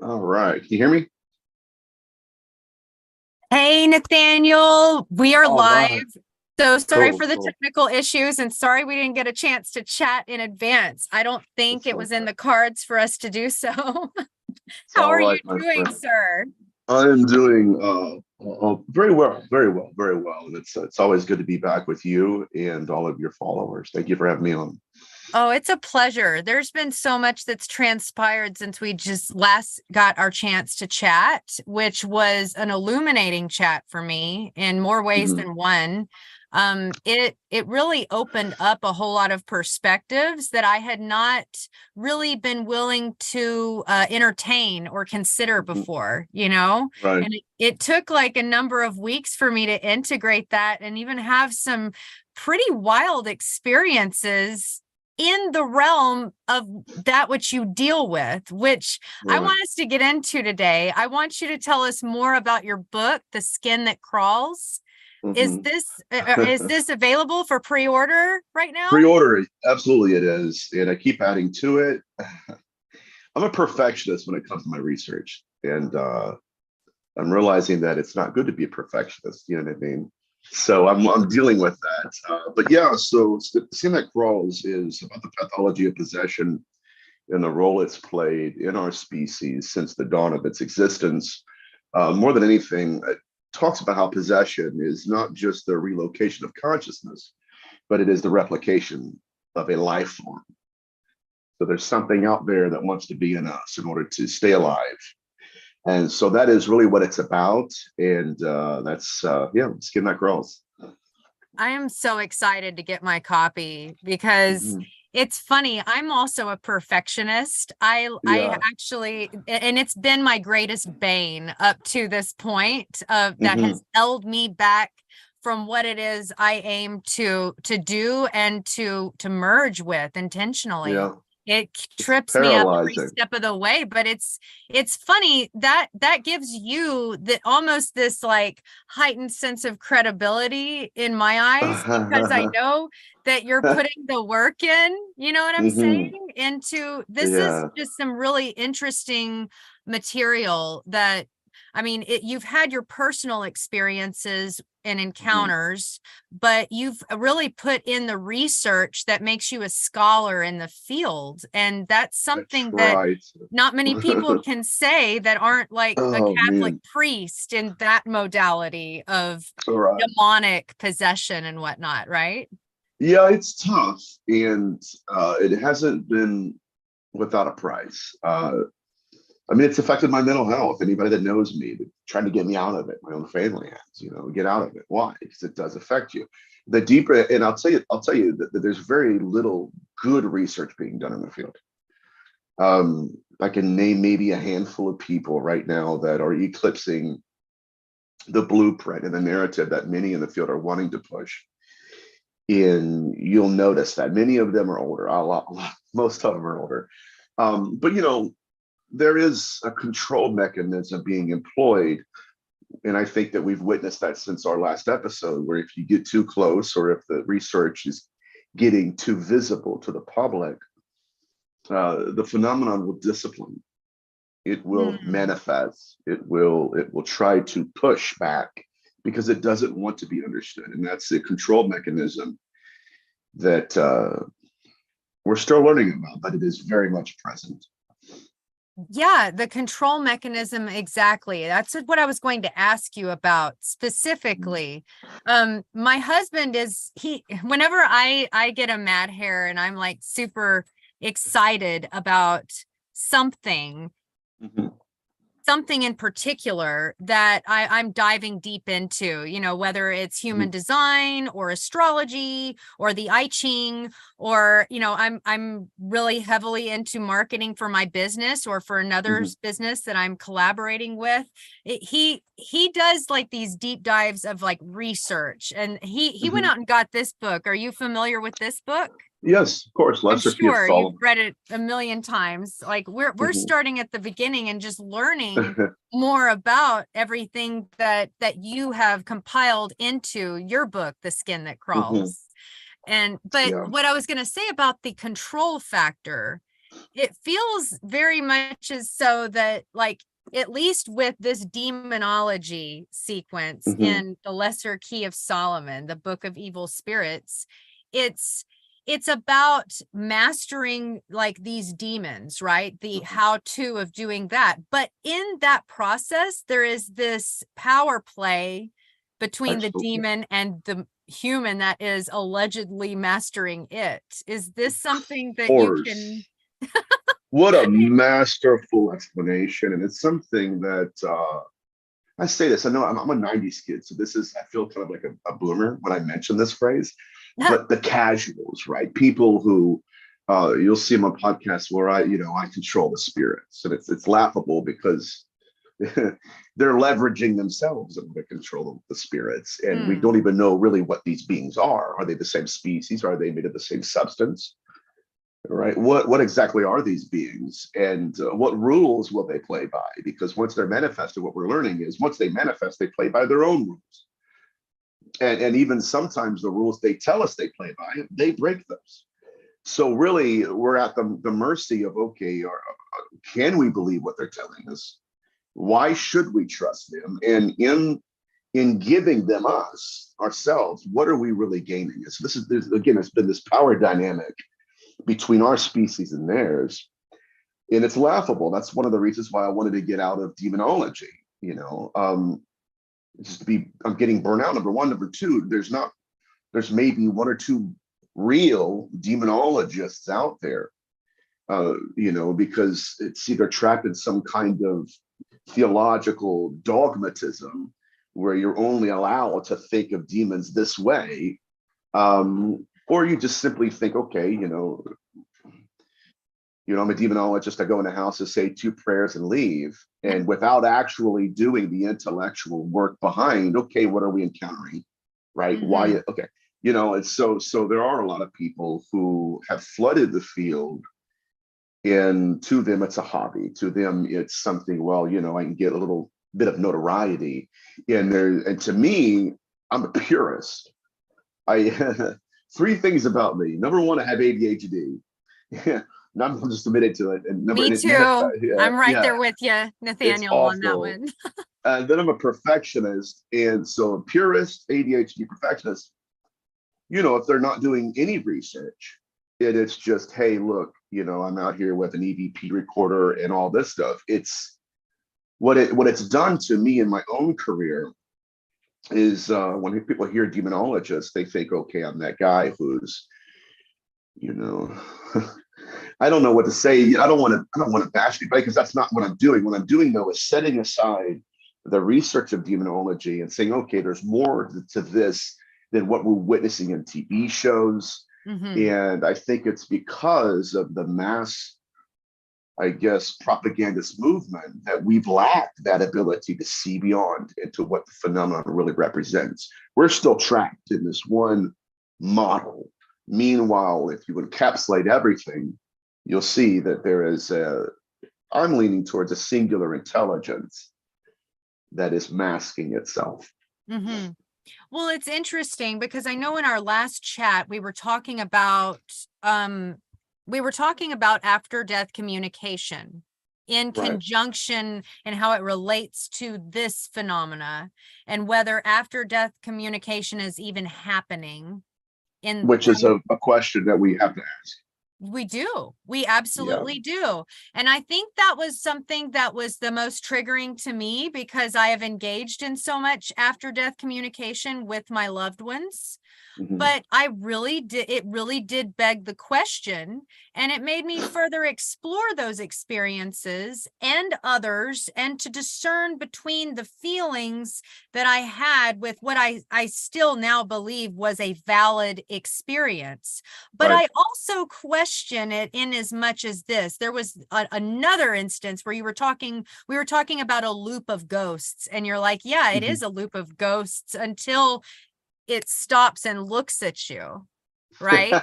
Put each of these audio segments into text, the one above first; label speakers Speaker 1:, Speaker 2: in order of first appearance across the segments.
Speaker 1: All right. Can you hear me?
Speaker 2: Hey, Nathaniel, we are
Speaker 1: All
Speaker 2: live.
Speaker 1: right.
Speaker 2: So sorry
Speaker 1: Cool,
Speaker 2: for the
Speaker 1: cool.
Speaker 2: technical issues and sorry we didn't get a chance to chat in advance. I don't think
Speaker 1: It's
Speaker 2: it
Speaker 1: like
Speaker 2: was in
Speaker 1: that.
Speaker 2: the cards for us to do so.
Speaker 1: It's
Speaker 2: How
Speaker 1: all
Speaker 2: are you
Speaker 1: right, my
Speaker 2: doing,
Speaker 1: friend.
Speaker 2: sir?
Speaker 1: I am doing very well, very well, very well. And it's always good to be back with you and all of your followers. Thank you for having me on.
Speaker 2: Oh, it's a pleasure. There's been so much that's transpired since we just last got our chance to chat, which was an illuminating chat for me in more ways
Speaker 1: Mhm.
Speaker 2: than one. It really opened up a whole lot of perspectives that I had not really been willing to entertain or consider
Speaker 1: Mhm.
Speaker 2: before, you know?
Speaker 1: Right.
Speaker 2: And it took like a number of weeks for me to integrate that and even have some pretty wild experiences in the realm of that which you deal with, which I
Speaker 1: Right.
Speaker 2: want us to get into today. I want you to tell us more about your book, The Skin That Crawls. Is
Speaker 1: Mhm.
Speaker 2: this is this available for pre-order right now?
Speaker 1: Pre-order it. Absolutely it is. And I keep adding to it. I'm a perfectionist when it comes to my research. And I'm realizing that it's not good to be a perfectionist. You know what I mean? So I'm dealing with that. But yeah, so Seeing That Crawls is about the pathology of possession and the role it's played in our species since the dawn of its existence. More than anything, it talks about how possession is not just the relocation of consciousness, but it is the replication of a life form. So there's something out there that wants to be in us in order to stay alive. And so that is really what it's about. And yeah, Skin That Crawls.
Speaker 2: I am so excited to get my copy because
Speaker 1: Mhm.
Speaker 2: it's funny. I'm also a perfectionist. I
Speaker 1: Yeah.
Speaker 2: actually, and it's been my greatest bane up to this point of that
Speaker 1: Hmm.
Speaker 2: has held me back from what it is I aim to do and to merge with intentionally.
Speaker 1: Yeah.
Speaker 2: It
Speaker 1: It's
Speaker 2: trips me up every
Speaker 1: paralyzing.
Speaker 2: step of the way, but it's funny that that gives you that almost this like heightened sense of credibility in my eyes because I know that you're putting the work in, you know what I'm saying?
Speaker 1: Hmm.
Speaker 2: Into this is
Speaker 1: Yeah.
Speaker 2: just some really interesting material that I mean, you've had your personal experiences and
Speaker 1: Hmm.
Speaker 2: encounters, but you've really put in the research that makes you a scholar in the field. And that's
Speaker 1: I
Speaker 2: something that
Speaker 1: tried
Speaker 2: not many people
Speaker 1: to.
Speaker 2: can say that aren't like a
Speaker 1: Oh
Speaker 2: Catholic
Speaker 1: man.
Speaker 2: priest in that modality of
Speaker 1: All right.
Speaker 2: demonic possession and whatnot, right?
Speaker 1: Yeah, it's tough. And it hasn't been without a price. I mean, it's affected my mental health. Anybody that knows me, trying to get me out of it, my own family has, get out of it. Why? Because it does affect you. The deeper, and I'll tell you that there's very little good research being done in the field. I can name maybe a handful of people right now that are eclipsing the blueprint and the narrative that many in the field are wanting to push. And you'll notice that many of them are older. Most of them are older. But there is a control mechanism being employed. And I think that we've witnessed that since our last episode, where if you get too close or if the research is getting too visible to the public, the phenomenon will discipline. It will
Speaker 2: Hmm.
Speaker 1: manifest. It will try to push back because it doesn't want to be understood. And that's the control mechanism that we're still learning about, but it is very much present.
Speaker 2: Yeah, the control mechanism, exactly. That's what I was going to ask you about specifically. My husband is whenever I get a mad hair and I'm like super excited about something,
Speaker 1: Mhm.
Speaker 2: something in particular that I'm diving deep into, whether it's human design or astrology or the I Ching, or, I'm really heavily into marketing for my business or for another
Speaker 1: Mhm.
Speaker 2: business that I'm collaborating with. He does like these deep dives of like research, and he went
Speaker 1: Mhm.
Speaker 2: out and got this book. Are you familiar with this book?
Speaker 1: Yes, of course.
Speaker 2: I'm
Speaker 1: Lester P.
Speaker 2: sure you've
Speaker 1: Solomon.
Speaker 2: read it a million times. Like we're
Speaker 1: Mhm.
Speaker 2: starting at the beginning and just learning more about everything that you have compiled into your book, The Skin That
Speaker 1: Mhm.
Speaker 2: Crawls. And but
Speaker 1: Yeah.
Speaker 2: what I was going to say about the control factor it feels very much as so that, like, at least with this demonology sequence
Speaker 1: Mhm.
Speaker 2: in the Lesser Key of Solomon, the Book of Evil Spirits, it's about mastering like these demons, right? The how to of doing that. But in that process, there is this power play between the
Speaker 1: Absolutely.
Speaker 2: demon and the human that is allegedly mastering it. Is this something
Speaker 1: Of
Speaker 2: that you can?
Speaker 1: course. What a masterful explanation. And it's something that I say this. I know I'm a 90s kid, so this is, I feel kind of like a boomer when I mention this phrase, but the casuals, right? People who you'll see them on podcasts where I control the spirits. And it's laughable because they're leveraging themselves in order to control the spirits. And we don't even know really what these beings are. Are they the same species? Are they made of the same substance? Right, what exactly are these beings, and what rules will they play by? Because once they're manifested, what we're learning is once they manifest, they play by their own rules, and even sometimes the rules they tell us they play by, they break those. So really we're at the mercy of, okay, can we believe what they're telling us? Why should we trust them? And in giving them us ourselves, what are we really gaining? So this is again, it's been this power dynamic between our species and theirs. And it's laughable. That's one of the reasons why I wanted to get out of demonology, just to be, I'm getting burnt out. Number one. Number two, there's maybe one or two real demonologists out there, because it's either trapped in some kind of theological dogmatism where you're only allowed to think of demons this way, or you just simply think, okay, I'm a demonologist. I go in a house to say two prayers and leave, and without actually doing the intellectual work behind, okay, what are we encountering, right? Why? Okay, it's so there are a lot of people who have flooded the field, and to them it's a hobby. To them it's something. Well, I can get a little bit of notoriety, and to me, I'm a purist. I three things about me. Number one, I have ADHD. I'm just admitted to it. And number
Speaker 2: Me
Speaker 1: and it
Speaker 2: too.
Speaker 1: yeah,
Speaker 2: I'm right
Speaker 1: yeah,
Speaker 2: there with you,
Speaker 1: it's
Speaker 2: Nathaniel, on that
Speaker 1: awful.
Speaker 2: one.
Speaker 1: And then I'm a perfectionist, and so a purist, ADHD perfectionist. If they're not doing any research, it's just, hey, look, I'm out here with an EVP recorder and all this stuff. It's what it's done to me in my own career is when people hear demonologist, they think, okay, I'm that guy who's, you know, I don't know what to say. I don't want to bash anybody because that's not what I'm doing. What I'm doing though is setting aside the research of demonology and saying, okay, there's more to this than what we're witnessing in TV shows. And I think it's because of the mass, I guess, propagandist movement that we've lacked that ability to see beyond into what the phenomenon really represents. We're still trapped in this one model. Meanwhile, if you encapsulate everything, you'll see that I'm leaning towards a singular intelligence that is masking itself.
Speaker 2: Well, it's interesting because I know in our last chat we were talking about after death communication in
Speaker 1: Right.
Speaker 2: conjunction and how it relates to this phenomena and whether after death communication is even happening in
Speaker 1: Which is a question that we have to ask.
Speaker 2: We absolutely do. And I think that was something that was the most triggering to me because I have engaged in so much after death communication with my loved ones. But it really did beg the question, and it made me further explore those experiences and others and to discern between the feelings that I had with what I still now believe was a valid experience. But
Speaker 1: Right.
Speaker 2: I also question it in as much as this. There was another instance where we were talking about a loop of ghosts, and you're like, yeah, it is a loop of ghosts until it stops and looks at you, right?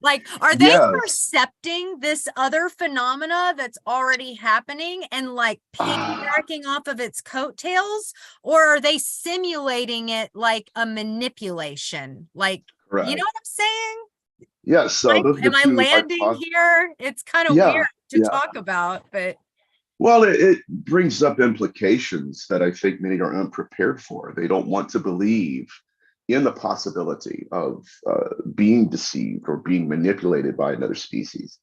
Speaker 2: Like, are they
Speaker 1: Yes.
Speaker 2: percepting this other phenomena that's already happening and like piggybacking off of its coattails, or are they simulating it like a manipulation? Like, you know
Speaker 1: Correct.
Speaker 2: what I'm saying?
Speaker 1: Yeah, so those are the
Speaker 2: Am I
Speaker 1: two
Speaker 2: landing
Speaker 1: hypotheses.
Speaker 2: here? It's kind of
Speaker 1: Yeah,
Speaker 2: weird to
Speaker 1: yeah.
Speaker 2: talk about, but
Speaker 1: Well, it brings up implications that I think many are unprepared for. They don't want to believe in the possibility of being deceived or being manipulated by another species.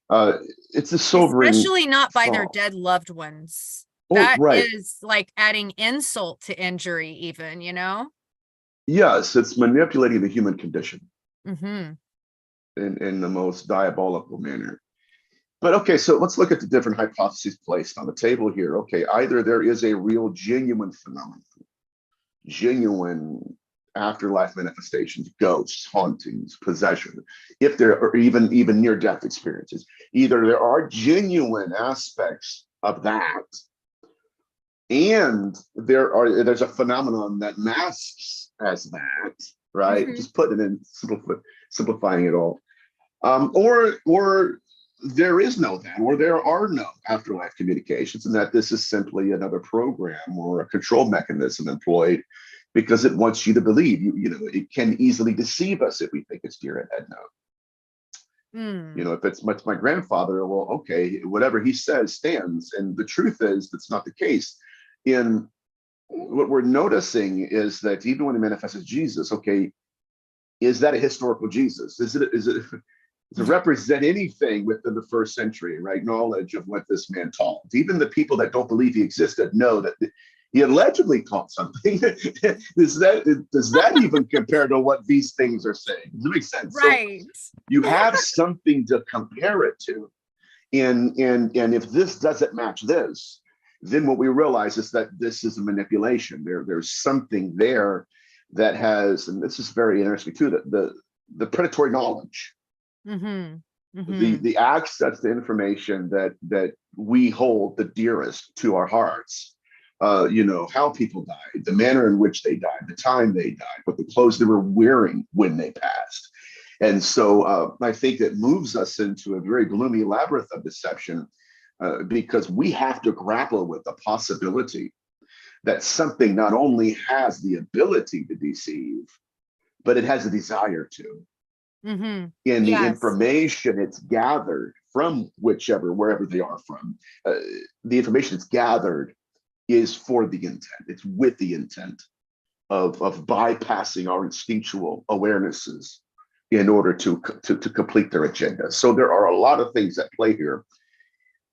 Speaker 1: Uh, it's a sobering
Speaker 2: especially not by their
Speaker 1: thought.
Speaker 2: dead loved ones.
Speaker 1: Oh,
Speaker 2: That
Speaker 1: right.
Speaker 2: is like adding insult to injury, even, you know?
Speaker 1: Yes, it's manipulating the human condition
Speaker 2: Mm-hmm.
Speaker 1: in the most diabolical manner. But okay, so let's look at the different hypotheses placed on the table here. Okay, either there is a real, genuine phenomenon, genuine afterlife manifestations, ghosts, hauntings, possession, if there are even near-death experiences. Either there are genuine aspects of that, and there's a phenomenon that masks as that, right?
Speaker 2: Mm-hmm.
Speaker 1: Just putting it in simplifying it all. Or there is no that, or there are no afterlife communications, and that this is simply another program or a control mechanism employed because it wants you to believe. You know, it can easily deceive us if we think it's dear and head no. You
Speaker 2: Mm.
Speaker 1: know, if it's much my grandfather, well, okay, whatever he says stands. And the truth is that's not the case. In what we're noticing is that even when he manifests as Jesus, okay, is that a historical Jesus? Does it represent anything within the first century, right? Knowledge of what this man taught. Even the people that don't believe he existed know that he allegedly taught something. does that even compare to what these things are saying? Does it make sense? So
Speaker 2: Right.
Speaker 1: you have something to compare it to. And if this doesn't match this, then what we realize is that this is a manipulation. There's something there that has, and this is very interesting too, that the predatory knowledge,
Speaker 2: Mm-hmm.
Speaker 1: the
Speaker 2: Mm-hmm.
Speaker 1: the access to information that we hold the dearest to our hearts. You know, how people died, the manner in which they died, the time they died, what the clothes they were wearing when they passed. And so I think that moves us into a very gloomy labyrinth of deception because we have to grapple with the possibility that something not only has the ability to deceive, but it has a desire to.
Speaker 2: Mm-hmm.
Speaker 1: In the
Speaker 2: Yes.
Speaker 1: information it's gathered from wherever they are from, the information it's gathered is for the intent. It's with the intent of bypassing our instinctual awarenesses in order to complete their agenda. So there are a lot of things at play here,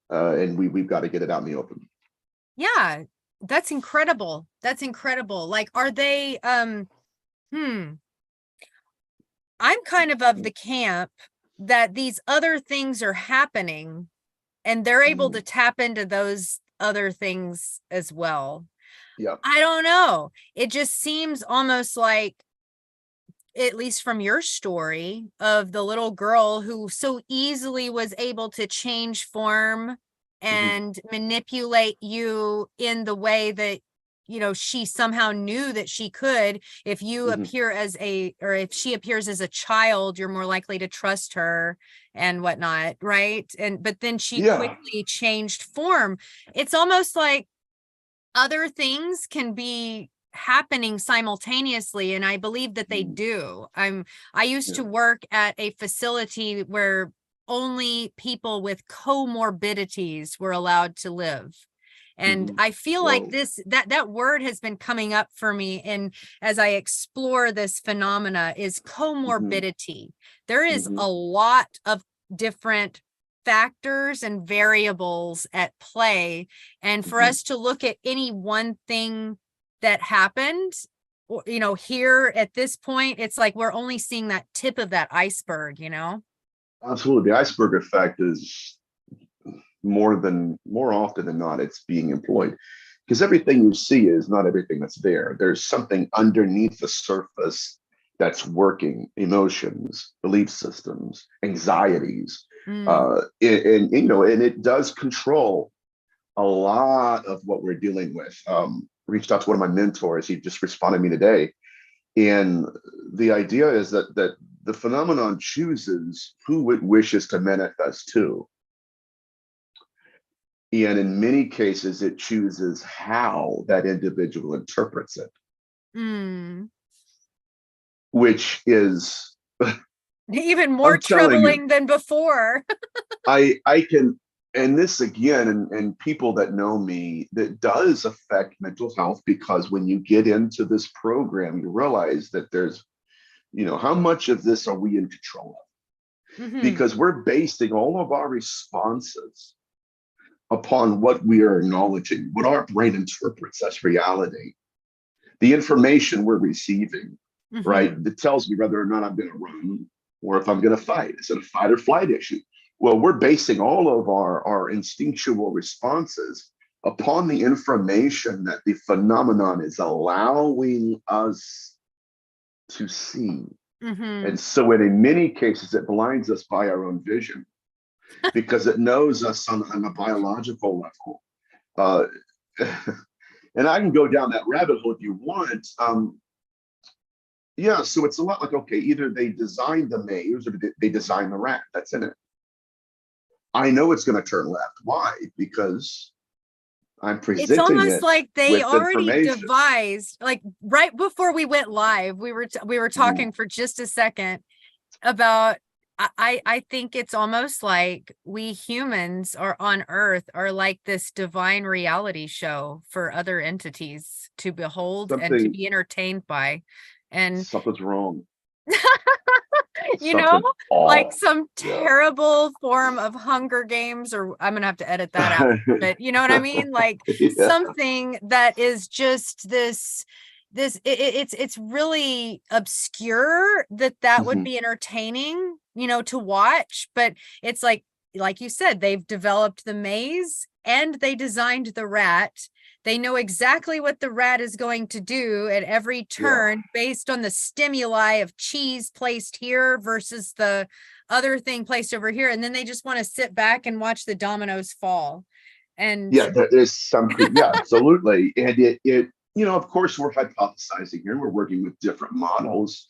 Speaker 1: and we've got to get it out in the open.
Speaker 2: Yeah, that's incredible. That's incredible. Like, are they I'm kind of the camp that these other things are happening and they're able to tap into those other things as well.
Speaker 1: Yeah.
Speaker 2: I don't know. It just seems almost like, at least from your story of the little girl who so easily was able to change form
Speaker 1: Mm-hmm.
Speaker 2: and manipulate you in the way that, you know, she somehow knew that she could. If you
Speaker 1: Mm-hmm.
Speaker 2: appear as or if she appears as a child, you're more likely to trust her and whatnot, right? But then she
Speaker 1: Yeah.
Speaker 2: quickly changed form. It's almost like other things can be happening simultaneously, and I believe that they do. I used to
Speaker 1: Yeah.
Speaker 2: work at a facility where only people with comorbidities were allowed to live, and
Speaker 1: Mm-hmm.
Speaker 2: I feel like
Speaker 1: Whoa.
Speaker 2: that word has been coming up for me, and as I explore this phenomena, is
Speaker 1: Mm-hmm.
Speaker 2: comorbidity. There is
Speaker 1: Mm-hmm.
Speaker 2: a lot of different factors and variables at play, and for
Speaker 1: Mm-hmm.
Speaker 2: us to look at any one thing that happened, or, you know, here at this point, it's like we're only seeing that tip of that iceberg, you know?
Speaker 1: Absolutely. The iceberg effect is more often than not, it's being employed because everything you see is not everything that's there. There's something underneath the surface that's working: emotions, belief systems, anxieties,
Speaker 2: Mm,
Speaker 1: and you know, and it does control a lot of what we're dealing with. Reached out to one of my mentors. He just responded to me today, and the idea is that the phenomenon chooses who it wishes to manifest to. And in many cases, it chooses how that individual interprets it,
Speaker 2: mm,
Speaker 1: which is
Speaker 2: Even more
Speaker 1: I'm telling you,
Speaker 2: troubling than before.
Speaker 1: I can, and this again, and people that know me, that does affect mental health, because when you get into this program, you realize that there's, how much of this are we in control of?
Speaker 2: Hmm.
Speaker 1: Because we're basing all of our responses upon what we are acknowledging, what our brain interprets as reality, the information we're receiving, right?
Speaker 2: Hmm.
Speaker 1: That tells me whether or not I'm going to run or if I'm going to fight. Is it a fight or flight issue? Well, we're basing all of our instinctual responses upon the information that the phenomenon is allowing us to see.
Speaker 2: Hmm.
Speaker 1: And so, in many cases, it blinds us by our own vision because it knows us on a biological level. Uh, and I can go down that rabbit hole if you want. Yeah, so it's a lot like, okay, either they designed the maze or they designed the rat that's in it. I know it's going to turn left. Why? Because I'm
Speaker 2: It's
Speaker 1: presenting
Speaker 2: almost
Speaker 1: it
Speaker 2: like they
Speaker 1: with
Speaker 2: already
Speaker 1: information.
Speaker 2: devised, like right before we went live, we were
Speaker 1: Mhm.
Speaker 2: talking for just a second about I think it's almost like we humans are on Earth are like this divine reality show for other entities to behold and to
Speaker 1: Something,
Speaker 2: be entertained by. And
Speaker 1: something's wrong.
Speaker 2: you know,
Speaker 1: Something's
Speaker 2: like
Speaker 1: off.
Speaker 2: some
Speaker 1: Yeah.
Speaker 2: terrible form of Hunger Games, or I'm gonna have to edit that out, but you know what I mean? Like
Speaker 1: Yeah.
Speaker 2: something that is just it's really obscure that would
Speaker 1: Mhm.
Speaker 2: be entertaining, to watch, but it's like you said, they've developed the maze and they designed the rat. They know exactly what the rat is going to do at every
Speaker 1: Yeah.
Speaker 2: turn based on the stimuli of cheese placed here versus the other thing placed over here. And then they just want to sit back and watch the dominoes fall. And
Speaker 1: Yeah, there's some, yeah, absolutely. And of course, we're hypothesizing here. We're working with different models,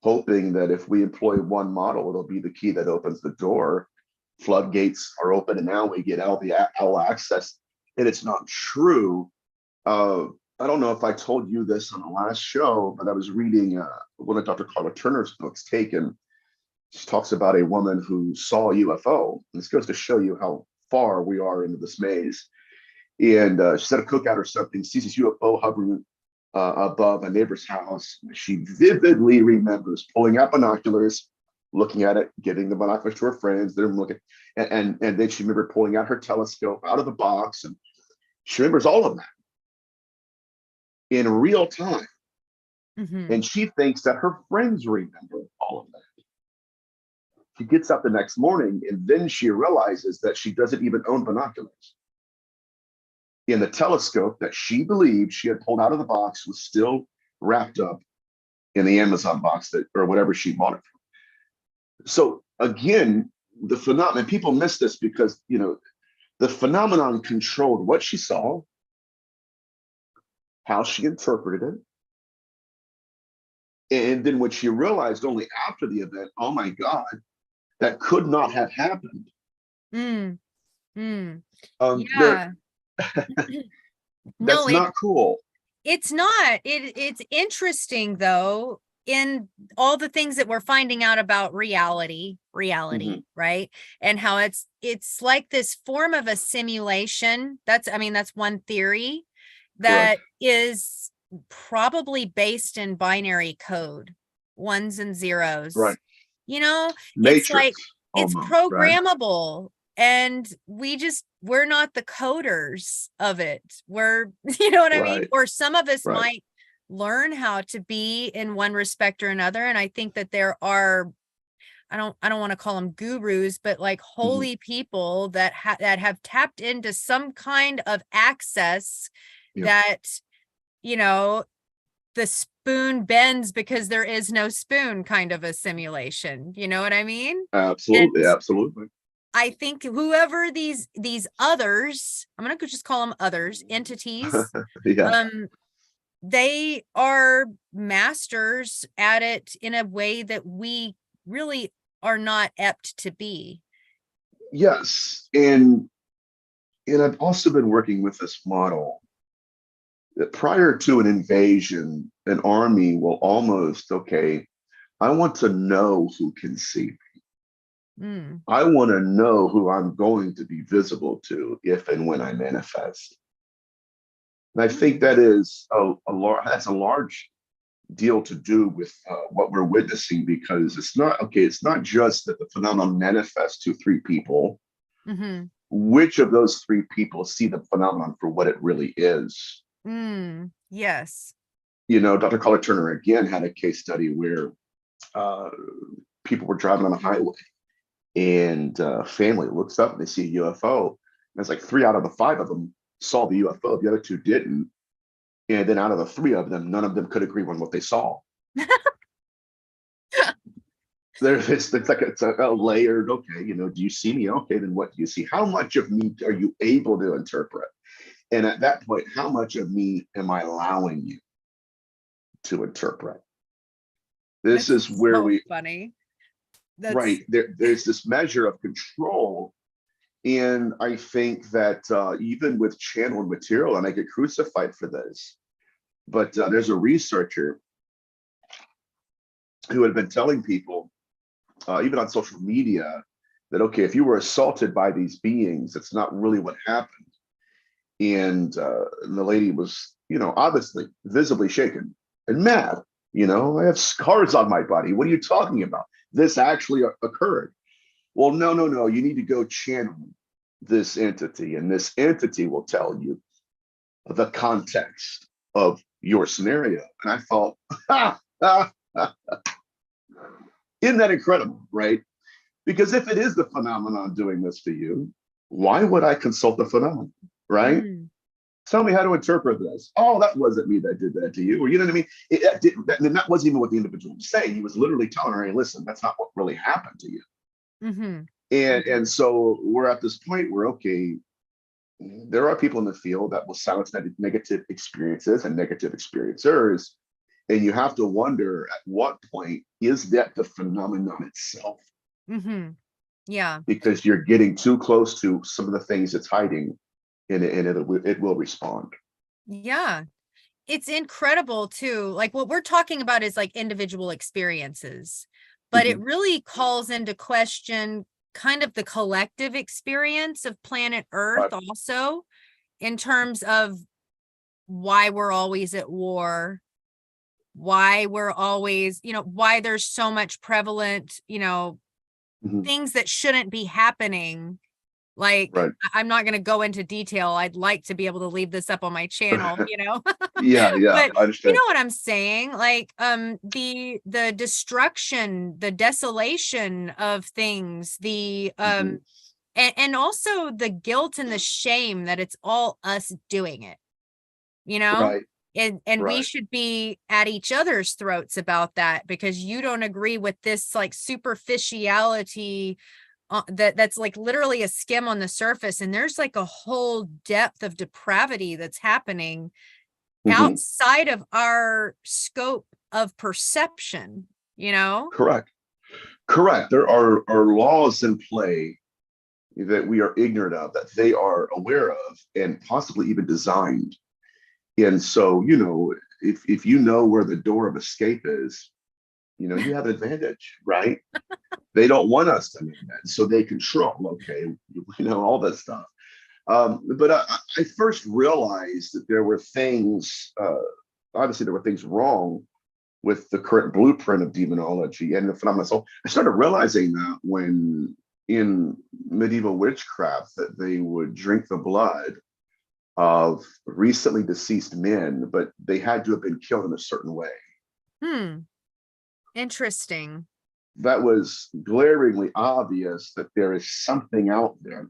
Speaker 1: hoping that if we employ one model, it'll be the key that opens the door. Floodgates are open, and now we get all access. And it's not true. Uh, I don't know if I told you this on the last show, but I was reading one of Dr. Carla Turner's books, Taken. She talks about a woman who saw a UFO. And this goes to show you how far we are into this maze. And she's at a cookout or something, sees this UFO hovering above a neighbor's house. She vividly remembers pulling out binoculars, looking at it, giving the binoculars to her friends. They're looking, and then she remembered pulling out her telescope out of the box, and she remembers all of that in real time.
Speaker 2: mhm.
Speaker 1: And she thinks that her friends remember all of that. She gets up the next morning, and then she realizes that she doesn't even own binoculars. In the telescope that she believed she had pulled out of the box was still wrapped up in the Amazon box that or whatever she bought it from. So again, the phenomenon, people miss this because the phenomenon controlled what she saw, how she interpreted it, and then when she realized only after the event, oh my God, that could not have happened.
Speaker 2: Mm, mm.
Speaker 1: There,
Speaker 2: Yeah. No,
Speaker 1: that's not cool.
Speaker 2: it's not. It's interesting though, in all the things that we're finding out about reality,
Speaker 1: Mhm.
Speaker 2: right? And how it's like this form of a simulation. That's one theory
Speaker 1: Correct.
Speaker 2: that is probably based in binary code, ones and zeros.
Speaker 1: Right.
Speaker 2: You know, it's like
Speaker 1: Matrix
Speaker 2: it's
Speaker 1: almost, right?
Speaker 2: programmable, and we're not the coders of it. We're you know what I mean?
Speaker 1: Right.
Speaker 2: Or some of us
Speaker 1: Right.
Speaker 2: might learn how to be in one respect or another. And I think that there are, I don't want to call them gurus, but like
Speaker 1: Mhm.
Speaker 2: holy people that have tapped into some kind of access
Speaker 1: Yeah.
Speaker 2: that, you know, the spoon bends because there is no spoon kind of a simulation. You know what I mean?
Speaker 1: Absolutely.
Speaker 2: And
Speaker 1: Absolutely.
Speaker 2: I think whoever these others, I'm gonna just call them others, entities,
Speaker 1: Yeah.
Speaker 2: um, they are masters at it in a way that we really are not apt to be.
Speaker 1: Yes. And I've also been working with this model that prior to an invasion, an army will almost, okay, I want to know who can see me.
Speaker 2: Mm.
Speaker 1: I want to know who I'm going to be visible to if and when I manifest. And I think that is that's a large deal to do with what we're witnessing, because it's not okay. It's not just that the phenomenon manifests to three people.
Speaker 2: Mm-hmm.
Speaker 1: Which of those three people see the phenomenon for what it really is?
Speaker 2: Yes.
Speaker 1: You know, Dr. Carla Turner again had a case study where uh, people were driving on a highway, and family looks up and they see a UFO. And it's like 3 out of the 5 of them saw the UFO. The other 2 didn't. And then out of the 3 of them, none of them could agree on what they saw. It's like it's a layered, okay, you know, do you see me? Okay, then what do you see? How much of me are you able to interpret? And at that point, how much of me am I allowing you to interpret? This
Speaker 2: That's
Speaker 1: is where
Speaker 2: so
Speaker 1: we,
Speaker 2: funny.
Speaker 1: right, there's this measure of control. And I think that even with channeled material, and I get crucified for this, but there's a researcher who had been telling people, even on social media, that, okay, if you were assaulted by these beings, it's not really what happened. And the lady was, you know, obviously visibly shaken and mad. You know, I have scars on my body. What are you talking about? This actually occurred. Well, no, no, no. You need to go channel this entity, and this entity will tell you the context of your scenario. And I thought, isn't that incredible, right? Because if it is the phenomenon doing this to you, why would I consult the phenomenon, right? Tell me how to interpret this. Oh, that wasn't me that did that to you. Or, you know what I mean? That wasn't even what the individual was saying. He was literally telling her, hey, listen, that's not what really happened to you.
Speaker 2: Mm-hmm.
Speaker 1: And so we're at this point where, okay, there are people in the field that will silence negative experiences and negative experiencers. And you have to wonder, at what point is that the phenomenon itself?
Speaker 2: Mm-hmm. Yeah.
Speaker 1: Because you're getting too close to some of the things it's hiding, and it will respond.
Speaker 2: Yeah. It's incredible too. Like what we're talking about is like individual experiences, but it
Speaker 1: Mhm.
Speaker 2: really calls into question kind of the collective experience of planet Earth
Speaker 1: Right.
Speaker 2: also, in terms of why we're always at war, why we're always, why there's so much prevalent,
Speaker 1: Mhm.
Speaker 2: things that shouldn't be happening. Like,
Speaker 1: Right.
Speaker 2: I'm not going to go into detail. I'd like to be able to leave this up on my channel,
Speaker 1: Yeah, yeah,
Speaker 2: but
Speaker 1: I
Speaker 2: you know
Speaker 1: understand.
Speaker 2: what I'm saying? Like, the destruction, the desolation of things, the,
Speaker 1: Mhm.
Speaker 2: and also the guilt and the shame that it's all us doing it, you know?
Speaker 1: Right,
Speaker 2: And we
Speaker 1: right.
Speaker 2: should be at each other's throats about that, because you don't agree with this like superficiality that's like literally a skim on the surface, and there's like a whole depth of depravity that's happening
Speaker 1: Mhm.
Speaker 2: outside of our scope of perception,
Speaker 1: Correct. Correct. There are laws in play that we are ignorant of, that they are aware of, and possibly even designed. And so, you know, if you know where the door of escape is, you know, you have an advantage, right? They don't want us to know that, so they control. Okay, you know, all that stuff. But I first realized that there were things. Obviously, there were things wrong with the current blueprint of demonology and the phenomenon. So I started realizing that when in medieval witchcraft, that they would drink the blood of recently deceased men, but they had to have been killed in a certain way.
Speaker 2: Interesting.
Speaker 1: That was glaringly obvious that there is something out there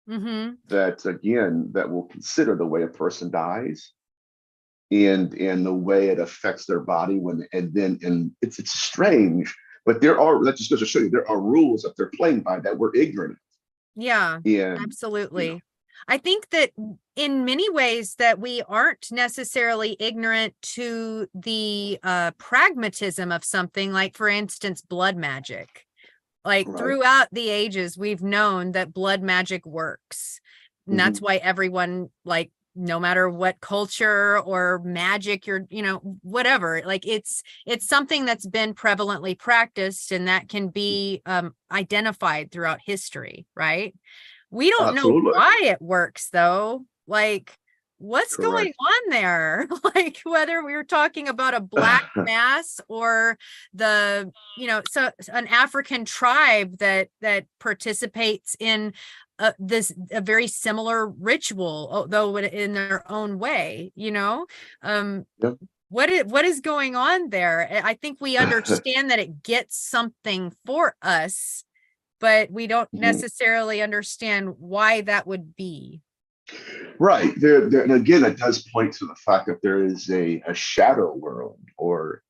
Speaker 2: Mm-hmm.
Speaker 1: that, again, that will consider the way a person dies, and the way it affects their body when, and it's strange, but there are, that just goes to show you, there are rules that they're playing by that we're ignorant of.
Speaker 2: Yeah,
Speaker 1: And you know,
Speaker 2: absolutely. I think that in many ways that we aren't necessarily ignorant to the pragmatism of something, like, for instance, blood magic. Like
Speaker 1: right.
Speaker 2: throughout the ages, we've known that blood magic works. And that's
Speaker 1: Mhm.
Speaker 2: why everyone like no matter what culture or magic you're, whatever, like it's something that's been prevalently practiced, and that can be identified throughout history, right? We don't know
Speaker 1: Absolutely.
Speaker 2: why it works though. Like, what's going
Speaker 1: Correct.
Speaker 2: on there? Like, whether we were talking about a black mass or so an African tribe that participates in a very similar ritual, although in their own way,
Speaker 1: Yep.
Speaker 2: what is going on there? I think we understand that it gets something for us, but we don't necessarily understand why that would be.
Speaker 1: Right. There, and again, it does point to the fact that there is a shadow world, or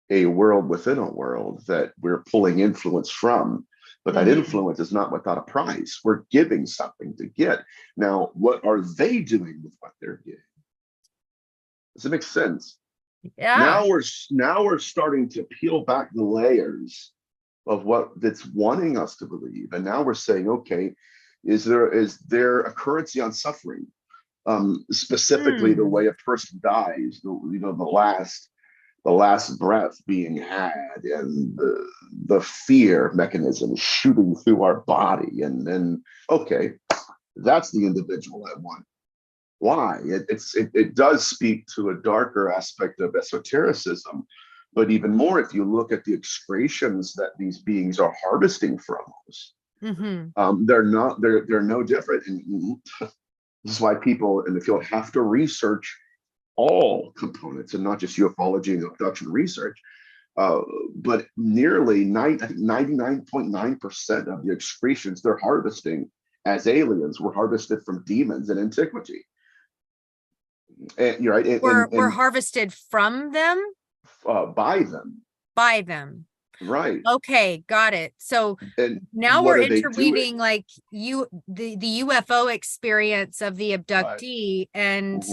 Speaker 1: a world within a world, that we're pulling influence from. But that influence is not without a price. We're giving something to get. Now, what are they doing with what they're getting? Does it make sense?
Speaker 2: Yeah.
Speaker 1: Now we're starting to peel back the layers of what that's wanting us to believe. And now we're saying, okay, is there a currency on suffering? Specifically the way a person dies, the last breath being had, and the fear mechanism shooting through our body. And then, okay, that's the individual I want. Why? It does speak to a darker aspect of esotericism, but even more, if you look at the excretions that these beings are harvesting from us, they're no different. And this is why people in the field have to research all components and not just ufology and abduction research. But nearly 99.9% of the excretions they're harvesting as aliens were harvested from demons in antiquity. And you're right.
Speaker 2: We're harvested from them?
Speaker 1: By them.
Speaker 2: By them.
Speaker 1: Right.
Speaker 2: Okay, got it. So now we're interweaving like the UFO experience of the abductee, right. And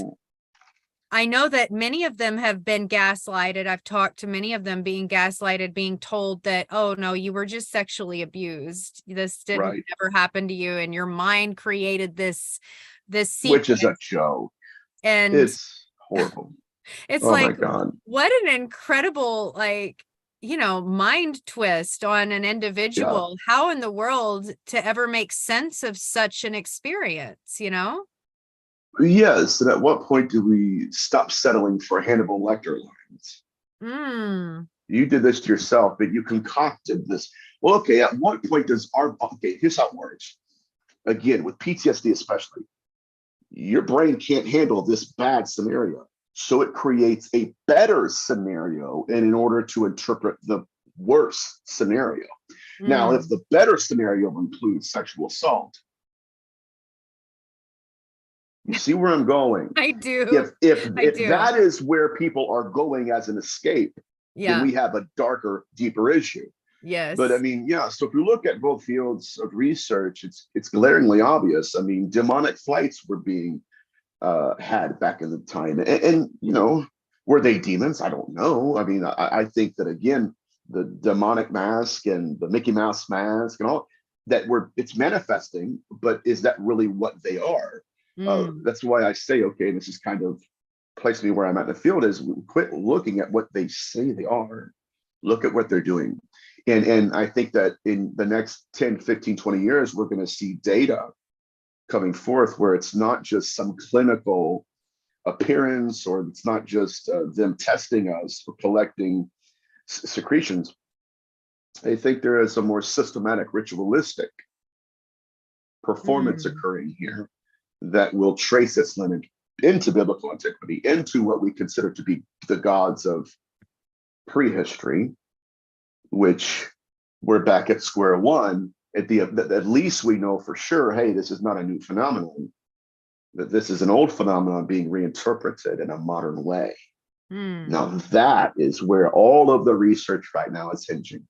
Speaker 2: I know that many of them have been gaslighted. I've talked to many of them being gaslighted, being told that, oh no, you were just sexually abused. This didn't ever happen to you, and your mind created this sequence.
Speaker 1: Which is a joke.
Speaker 2: And
Speaker 1: it's horrible.
Speaker 2: It's my God. What an incredible, mind twist on an individual. Yeah. How in the world to ever make sense of such an experience,
Speaker 1: Yes. And at what point do we stop settling for Hannibal Lecter lines? You did this to yourself, but you concocted this. Well, okay, at what point does here's how it works. Again, with PTSD especially, your brain can't handle this bad scenario. So it creates a better scenario in order to interpret the worst scenario. Now, if the better scenario includes sexual assault, you see where I'm going?
Speaker 2: I do.
Speaker 1: If that is where people are going as an escape, then we have a darker, deeper issue.
Speaker 2: Yes.
Speaker 1: But I mean, so if you look at both fields of research, it's glaringly obvious. I mean, demonic flights were being had back in the time, and were they demons? I don't know. I mean, I think that, again, the demonic mask and the Mickey Mouse mask and all that, it's manifesting, but is that really what they are? That's why I say, okay, this is kind of placed me where I'm at in the field, is quit looking at what they say they are, look at what they're doing. And I think that in the next 10, 15, 20 years, we're going to see data coming forth where it's not just some clinical appearance, or it's not just them testing us for collecting secretions. I think there is a more systematic, ritualistic performance occurring here that will trace its lineage into biblical antiquity, into what we consider to be the gods of prehistory, which we're back at square one. At least we know for sure, hey, this is not a new phenomenon, that this is an old phenomenon being reinterpreted in a modern way. Now that is where all of the research right now is hinging.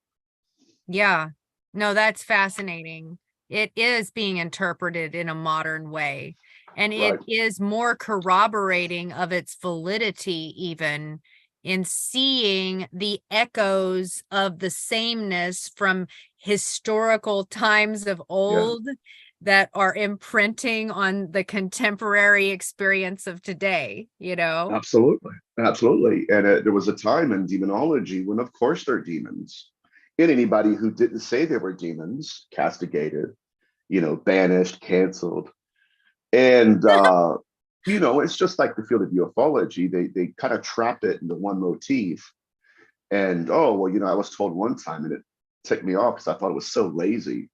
Speaker 2: Yeah, no, that's fascinating. It is being interpreted in a modern way, and it is more corroborating of its validity even in seeing the echoes of the sameness from historical times of old that are imprinting on the contemporary experience of today, you know?
Speaker 1: Absolutely. Absolutely. And there was a time in demonology when, of course, they're demons. And anybody who didn't say they were demons, castigated, banished, canceled. And, it's just like the field of ufology. They kind of trap it into one motif. And, oh, well, I was told one time and it ticked me off because I thought it was so lazy.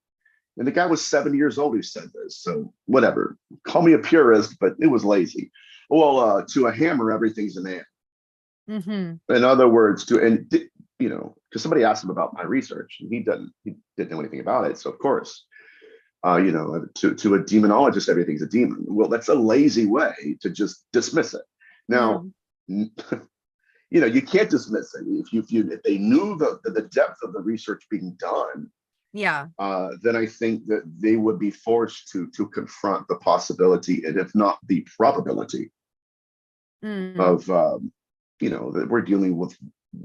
Speaker 1: And the guy was 7 years old who said this. So whatever, call me a purist, but it was lazy. Well, to a hammer, everything's a nail.
Speaker 2: Mm-hmm.
Speaker 1: In other words, because somebody asked him about my research and he didn't know anything about it. So of course, to a demonologist, everything's a demon. Well, that's a lazy way to just dismiss it. Now, you can't dismiss it. If they knew the depth of the research being done, then I think that they would be forced to confront the possibility, and if not the probability, of that we're dealing with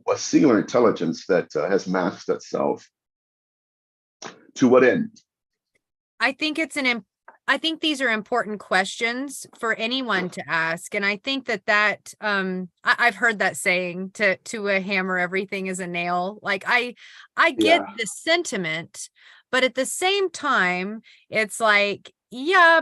Speaker 1: a singular intelligence that has masked itself. To what end?
Speaker 2: I think I think these are important questions for anyone to ask. And I think that I've heard that saying, to a hammer, everything is a nail. Like I get the sentiment, but at the same time, it's like,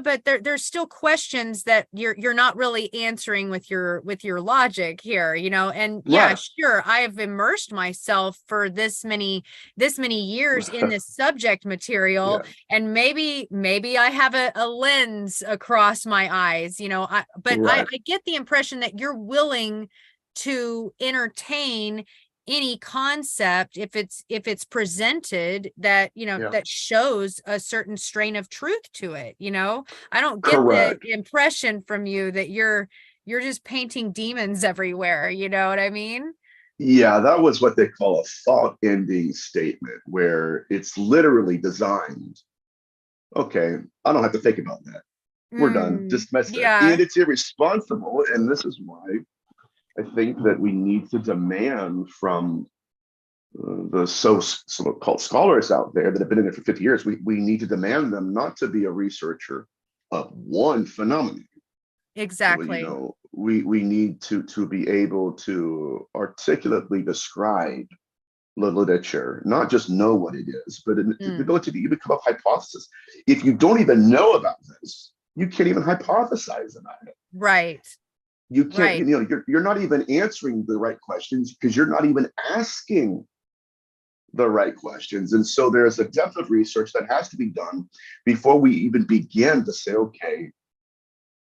Speaker 2: but there's still questions that you're not really answering with your logic here, and sure, I have immersed myself for this many years in this subject material, and maybe I have a lens across my eyes, I get the impression that you're willing to entertain any concept if it's presented that that shows a certain strain of truth to it. I don't get the impression from you that you're just painting demons everywhere. You know what I mean?
Speaker 1: Yeah, that was what they call a thought ending statement, where it's literally designed. Okay, I don't have to think about that. We're done. Dismiss it. And it's irresponsible. And this is why I think that we need to demand from the so-called scholars out there that have been in it for 50 years, we need to demand them not to be a researcher of one phenomenon.
Speaker 2: Exactly.
Speaker 1: We need to be able to articulately describe the literature, not just know what it is, but the ability to even come up with hypotheses. If you don't even know about this, you can't even hypothesize about it.
Speaker 2: Right.
Speaker 1: You can't, you're not even answering the right questions because you're not even asking the right questions. And so there's a depth of research that has to be done before we even begin to say, okay,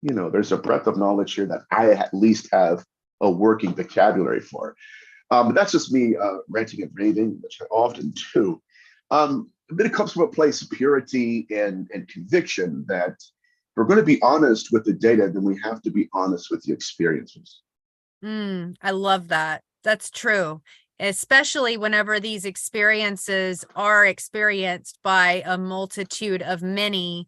Speaker 1: there's a breadth of knowledge here that I at least have a working vocabulary for. But that's just me ranting and raving, which I often do. But it comes from a place of purity and conviction that if we're going to be honest with the data, then we have to be honest with the experiences.
Speaker 2: I love that. That's true. Especially whenever these experiences are experienced by a multitude of many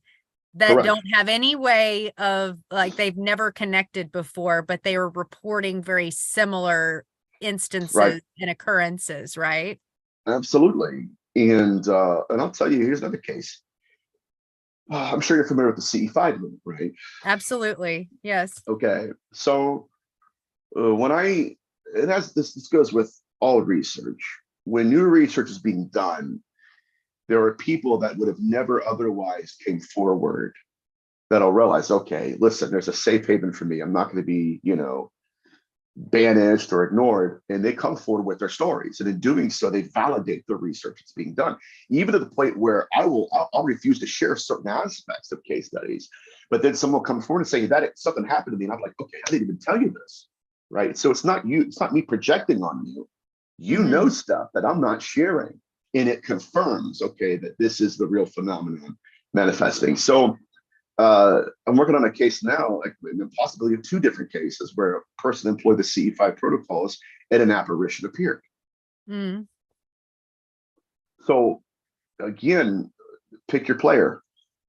Speaker 2: that don't have any way of, like, they've never connected before, but they are reporting very similar instances and occurrences, right?
Speaker 1: Absolutely. And I'll tell you, here's another case. I'm sure you're familiar with the CE5 movement, right?
Speaker 2: Absolutely. Yes.
Speaker 1: Okay. So this goes with all research. When new research is being done, there are people that would have never otherwise came forward that'll realize, okay, listen, there's a safe haven for me. I'm not going to be, banished or ignored. And they come forward with their stories. And in doing so, they validate the research that's being done, even to the point where I'll refuse to share certain aspects of case studies. But then someone will come forward and say that something happened to me. And I'm like, okay, I didn't even tell you this. Right. So it's not me projecting on you. You know stuff that I'm not sharing. And it confirms, okay, that this is the real phenomenon manifesting. So I'm working on a case now, like the possibility of two different cases where a person employed the CE5 protocols and an apparition appeared. So again, pick your player.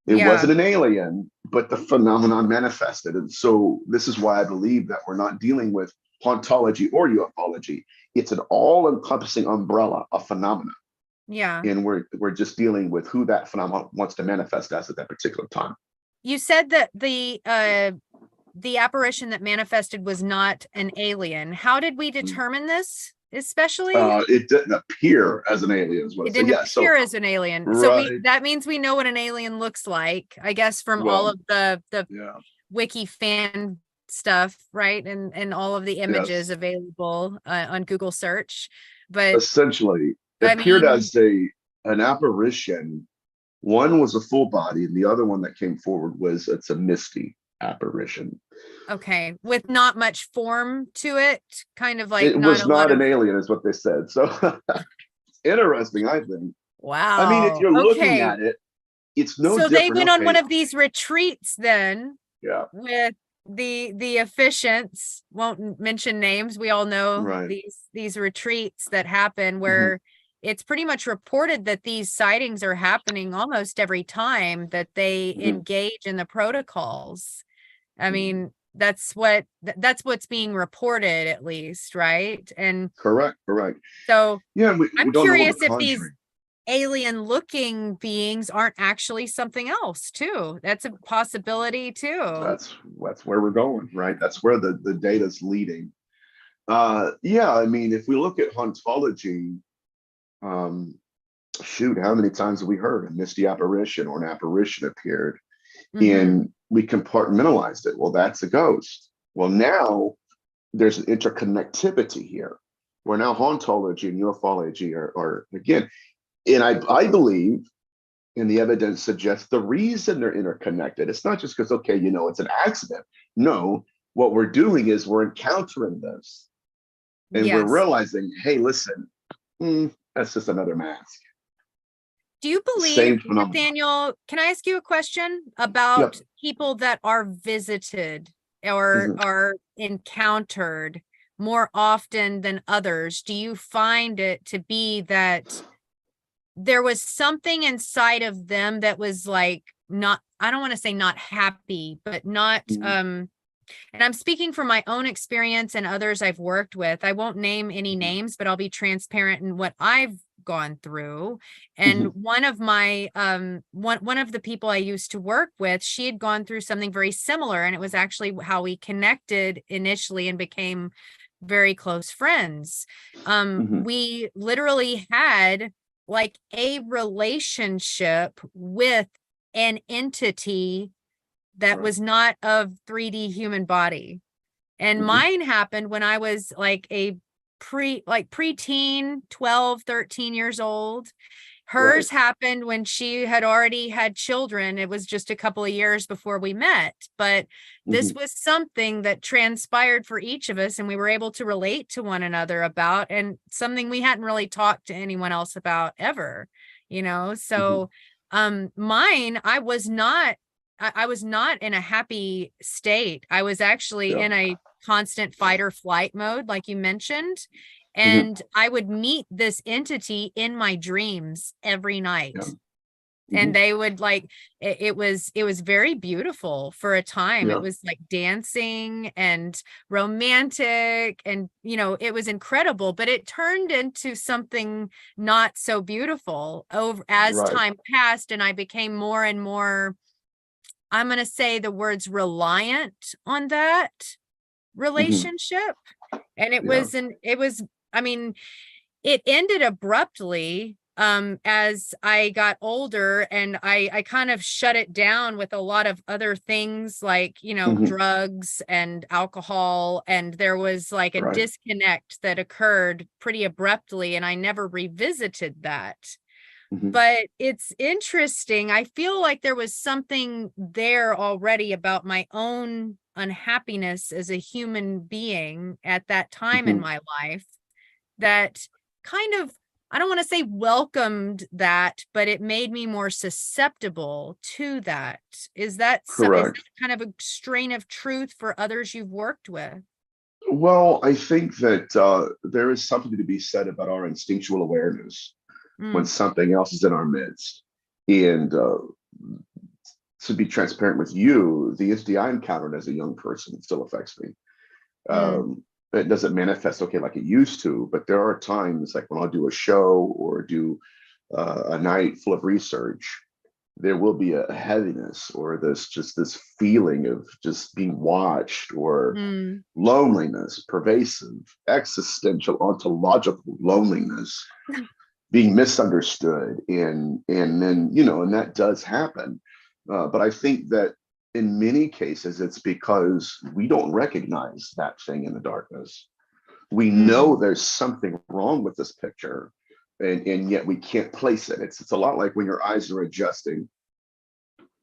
Speaker 1: It wasn't an alien, but the phenomenon manifested. And so this is why I believe that we're not dealing with hauntology or ufology. It's an all-encompassing umbrella of phenomena.
Speaker 2: Yeah.
Speaker 1: And we're just dealing with who that phenomenon wants to manifest as at that particular time.
Speaker 2: You said that the apparition that manifested was not an alien. How did we determine this? Especially,
Speaker 1: it didn't appear as an alien, is what
Speaker 2: it
Speaker 1: I said.
Speaker 2: didn't
Speaker 1: Yeah,
Speaker 2: appear as an alien.
Speaker 1: right.
Speaker 2: So that means we know what an alien looks like, I guess, from all of the wiki fan stuff, right? And all of the images available on Google search. But
Speaker 1: essentially, it appeared as an apparition. One was a full body, and the other one that came forward it's a misty apparition.
Speaker 2: Okay, with not much form to it, kind of like
Speaker 1: it was not an alien, is what they said. So interesting, I think.
Speaker 2: Wow.
Speaker 1: I mean, if you're looking at it, it's no different.
Speaker 2: So they went on one of these retreats then.
Speaker 1: Yeah.
Speaker 2: With the officiants, won't mention names. We all know these retreats that happen where it's pretty much reported that these sightings are happening almost every time that they engage in the protocols. I mean, that's what's being reported, at least, right? And
Speaker 1: correct.
Speaker 2: So
Speaker 1: yeah,
Speaker 2: I'm curious if these alien looking beings aren't actually something else too. That's a possibility too.
Speaker 1: That's where we're going, right? That's where the data's leading. Yeah, I mean, if we look at hauntology, shoot, how many times have we heard a misty apparition or an apparition appeared? And we compartmentalized it. Well, that's a ghost. Well, now there's an interconnectivity here, where now hauntology and ufology are again, and I believe, and the evidence suggests the reason they're interconnected, it's not just because, okay, it's an accident. No, what we're doing is we're encountering this, and we're realizing, hey, listen, that's just another mask.
Speaker 2: Do you believe, Nathaniel, can I ask you a question about people that are visited or are encountered more often than others? Do you find it to be that there was something inside of them that was like not, I don't want to say not happy, but not, and I'm speaking from my own experience and others I've worked with. I won't name any names, but I'll be transparent in what I've gone through. And one of my one of the people I used to work with, she had gone through something very similar, and it was actually how we connected initially and became very close friends. We literally had like a relationship with an entity that was not of 3D human body. And mine happened when I was like a preteen, 12, 13 years old. Hers happened when she had already had children. It was just a couple of years before we met, but this was something that transpired for each of us, and we were able to relate to one another about, and something we hadn't really talked to anyone else about ever, so mine, I was not in a happy state. I was actually in a constant fight or flight mode, like you mentioned. And I would meet this entity in my dreams every night. And they would it was very beautiful for a time. It was like dancing and romantic, and it was incredible, but it turned into something not so beautiful as time passed, and I became more and more, I'm going to say the words, reliant on that relationship. And it was it ended abruptly as I got older, and I kind of shut it down with a lot of other things like, drugs and alcohol. And there was like a disconnect that occurred pretty abruptly, and I never revisited that. But it's interesting. I feel like there was something there already about my own unhappiness as a human being at that time in my life that kind of, I don't want to say welcomed that, but it made me more susceptible to that. Is that kind of a strain of truth for others you've worked with?
Speaker 1: Well, I think that there is something to be said about our instinctual awareness when something else is in our midst. And to be transparent with you, the entity I encountered as a young person still affects me. it doesn't manifest okay like it used to, but there are times like when I'll do a show or do a night full of research, there will be a heaviness or this feeling of just being watched, or loneliness, pervasive, existential, ontological loneliness, being misunderstood, and then and that does happen. But I think that in many cases it's because we don't recognize that thing in the darkness. We know there's something wrong with this picture, and yet we can't place it. It's a lot like when your eyes are adjusting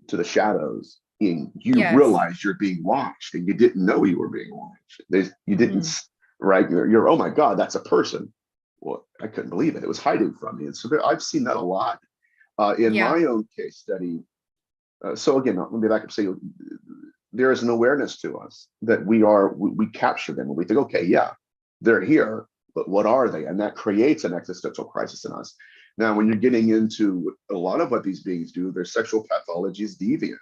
Speaker 1: to the shadows and you realize you're being watched and you didn't know you were being watched. You didn't, right? You're, oh my God, that's a person. Well, I couldn't believe it. It was hiding from me. And so I've seen that a lot in my own case study. So again, let me back up and say, there is an awareness to us that we capture them and we think, okay, yeah, they're here, but what are they? And that creates an existential crisis in us. Now, when you're getting into a lot of what these beings do, their sexual pathology is deviant.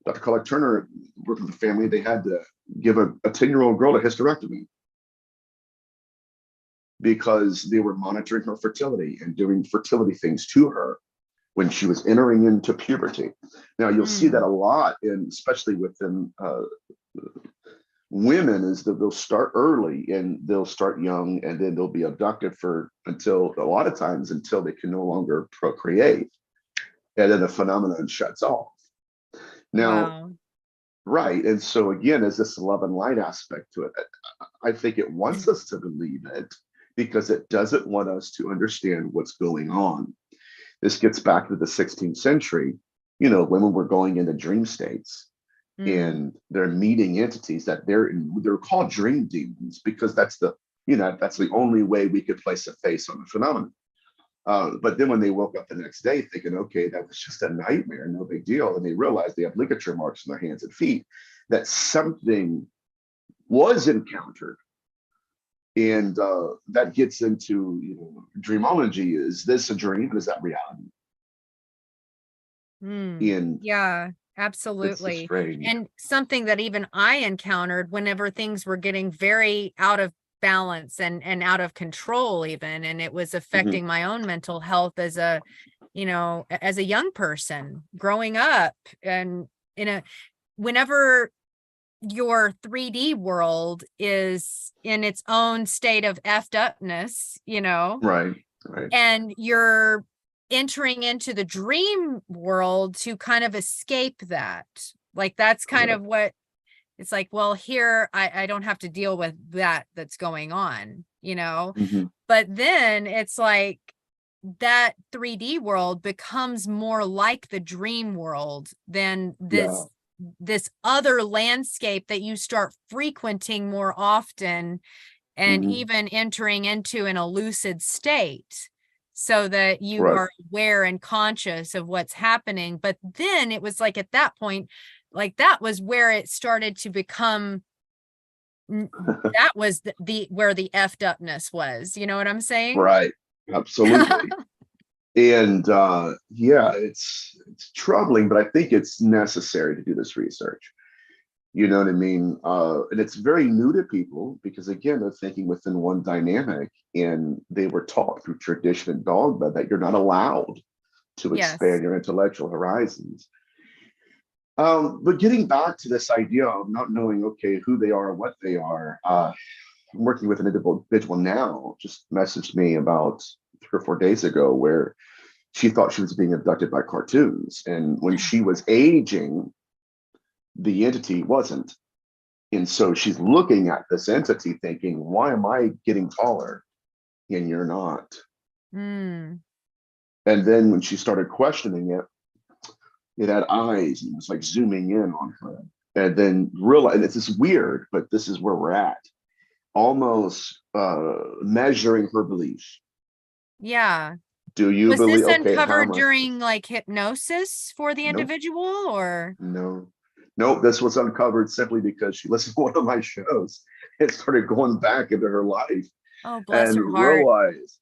Speaker 1: Dr. Clark Turner worked with a family, they had to give a 10-year-old girl a hysterectomy because they were monitoring her fertility and doing fertility things to her when she was entering into puberty. Now, you'll see that a lot, especially within women, is that they'll start early and they'll start young, and then they'll be abducted until a lot of times until they can no longer procreate, and then the phenomenon shuts off. Now, right, and so again, is this love and light aspect to it? I think it wants us to believe it because it doesn't want us to understand what's going on. This gets back to the 16th century. Women were going into dream states. And they're meeting entities that they're called dream demons because that's the only way we could place a face on the phenomenon. But then when they woke up the next day thinking, okay, that was just a nightmare, no big deal, and they realized they have ligature marks on their hands and feet, that something was encountered. And that gets into dreamology. Is this a dream and is that reality?
Speaker 2: Yeah. Absolutely. And something that even I encountered whenever things were getting very out of balance and out of control even, and it was affecting my own mental health as a young person growing up. And whenever your 3D world is in its own state of effed upness,
Speaker 1: right,
Speaker 2: and you're entering into the dream world to kind of escape that. Like, that's kind of what it's like. Well, here I don't have to deal with that's going on, but then it's like that 3D world becomes more like the dream world than this other landscape that you start frequenting more often, and even entering into in a lucid state, so that you are aware and conscious of what's happening. But then it was like at that point, like that was where it started to become, that was where the effed upness was, you know what I'm saying?
Speaker 1: Right, absolutely. And it's troubling, but I think it's necessary to do this research. You know what I mean? And it's very new to people because, again, they're thinking within one dynamic, and they were taught through tradition and dogma that you're not allowed to expand your intellectual horizons. But getting back to this idea of not knowing, okay, who they are, what they are, I'm working with an individual now, just messaged me about 3 or 4 days ago, where she thought she was being abducted by cartoons. And when she was aging, the entity wasn't. And so she's looking at this entity thinking, why am I getting taller and you're not? And then when she started questioning it, it had eyes and it was like zooming in on her. And then realize, and it's just weird, but this is where we're at, almost measuring her beliefs.
Speaker 2: Yeah.
Speaker 1: Do you
Speaker 2: was
Speaker 1: believe?
Speaker 2: this uncovered during like hypnosis for the individual, or?
Speaker 1: No, this was uncovered simply because she listened to one of my shows and started going back into her life.
Speaker 2: Oh, bless
Speaker 1: and
Speaker 2: her heart.
Speaker 1: realized,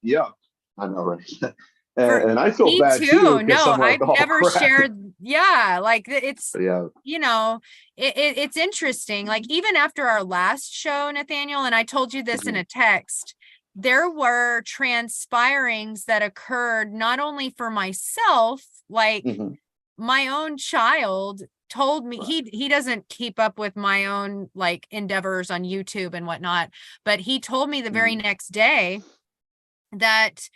Speaker 1: I know, right?
Speaker 2: For
Speaker 1: And I feel
Speaker 2: me
Speaker 1: bad too,
Speaker 2: too.
Speaker 1: because
Speaker 2: No,
Speaker 1: I'm like,
Speaker 2: I've
Speaker 1: oh
Speaker 2: never
Speaker 1: crap.
Speaker 2: shared. Yeah, like it's,
Speaker 1: Yeah.
Speaker 2: you know, it's interesting. Like even after our last show, Nathaniel, and I told you this in
Speaker 1: Mhm.
Speaker 2: a text, there were transpirings that occurred not only for myself, like
Speaker 1: Mhm.
Speaker 2: my own child told me
Speaker 1: Right.
Speaker 2: he doesn't keep up with my own like endeavors on YouTube and whatnot, but he told me the very
Speaker 1: Mhm.
Speaker 2: next day that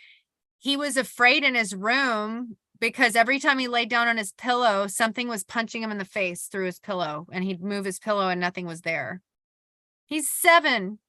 Speaker 2: he was afraid in his room because every time he laid down on his pillow, something was punching him in the face through his pillow, and he'd move his pillow and nothing was there. He's 7.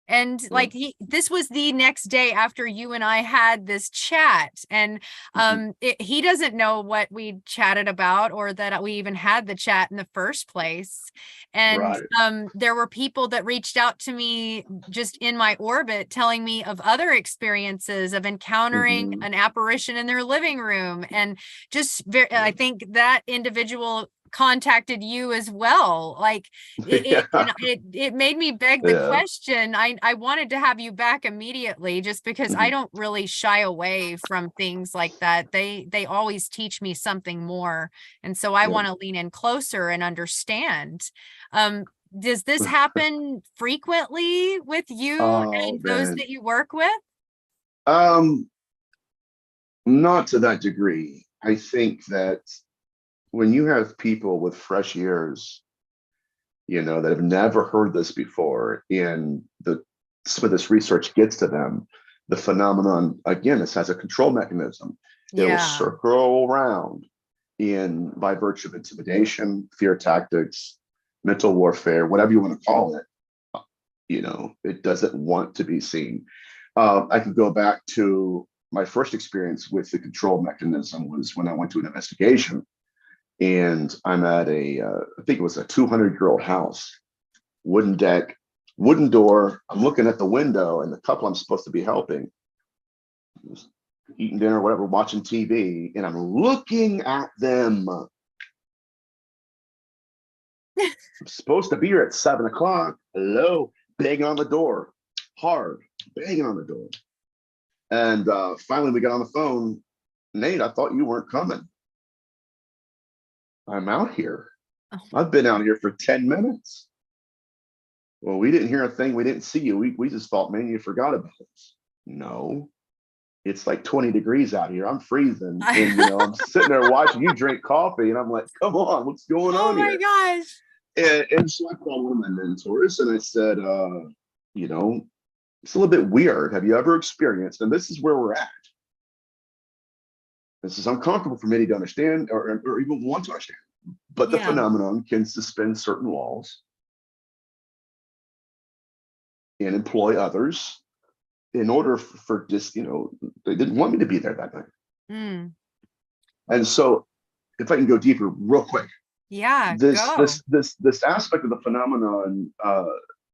Speaker 2: And
Speaker 1: Yeah.
Speaker 2: like this was the next day after you and I had this chat, and
Speaker 1: Mhm.
Speaker 2: he doesn't know what we chatted about or that we even had the chat in the first place. And
Speaker 1: Right.
Speaker 2: there were people that reached out to me just in my orbit telling me of other experiences of encountering
Speaker 1: Mhm.
Speaker 2: an apparition in their living room, and just I
Speaker 1: Yeah.
Speaker 2: think that individual contacted you as well. Like
Speaker 1: Yeah.
Speaker 2: it made me beg the
Speaker 1: Yeah.
Speaker 2: question. I wanted to have you back immediately just because I
Speaker 1: Mhm.
Speaker 2: don't really shy away from things like that. They always teach me something more, and so I
Speaker 1: Yeah.
Speaker 2: want to lean in closer and understand. um does this happen frequently with you
Speaker 1: Oh
Speaker 2: and those
Speaker 1: man.
Speaker 2: that you work with?
Speaker 1: Um, Not to that degree. I think that when you have people with fresh ears, that have never heard this before, and some of this research gets to them, the phenomenon, again, this has a control mechanism. It'll
Speaker 2: Yeah.
Speaker 1: circle around in by virtue of intimidation, fear tactics, mental warfare, whatever you want to call it. It doesn't want to be seen. I can go back to my first experience with the control mechanism was when I went to an investigation, and I'm at I think it was a 200-year-old house, wooden deck, wooden door. I'm looking at the window, and the couple I'm supposed to be helping was eating dinner, or whatever, watching TV, and I'm looking at them. I'm supposed to be here at 7 o'clock. Hello, banging on the door, hard, banging on the door. And finally, we got on the phone. Nate, I thought you weren't coming. I'm out here. I've been out here for 10 minutes. Well, we didn't hear a thing. We didn't see you. We just thought, man, you forgot about us. No, it's like 20 degrees out here. I'm freezing. And, I'm sitting there watching you drink coffee. And I'm like, come on, what's going
Speaker 2: Oh
Speaker 1: on
Speaker 2: my
Speaker 1: here?
Speaker 2: gosh.
Speaker 1: And so I called one of my mentors and I said, it's a little bit weird. Have you ever experienced, and this is where we're at. This is uncomfortable for many to understand or even want to understand. But the
Speaker 2: Yeah.
Speaker 1: phenomenon can suspend certain laws and employ others in order for just, they didn't want me to be there that night.
Speaker 2: Mm.
Speaker 1: And so if I can go deeper real quick,
Speaker 2: Yeah, go.
Speaker 1: this aspect of the phenomenon,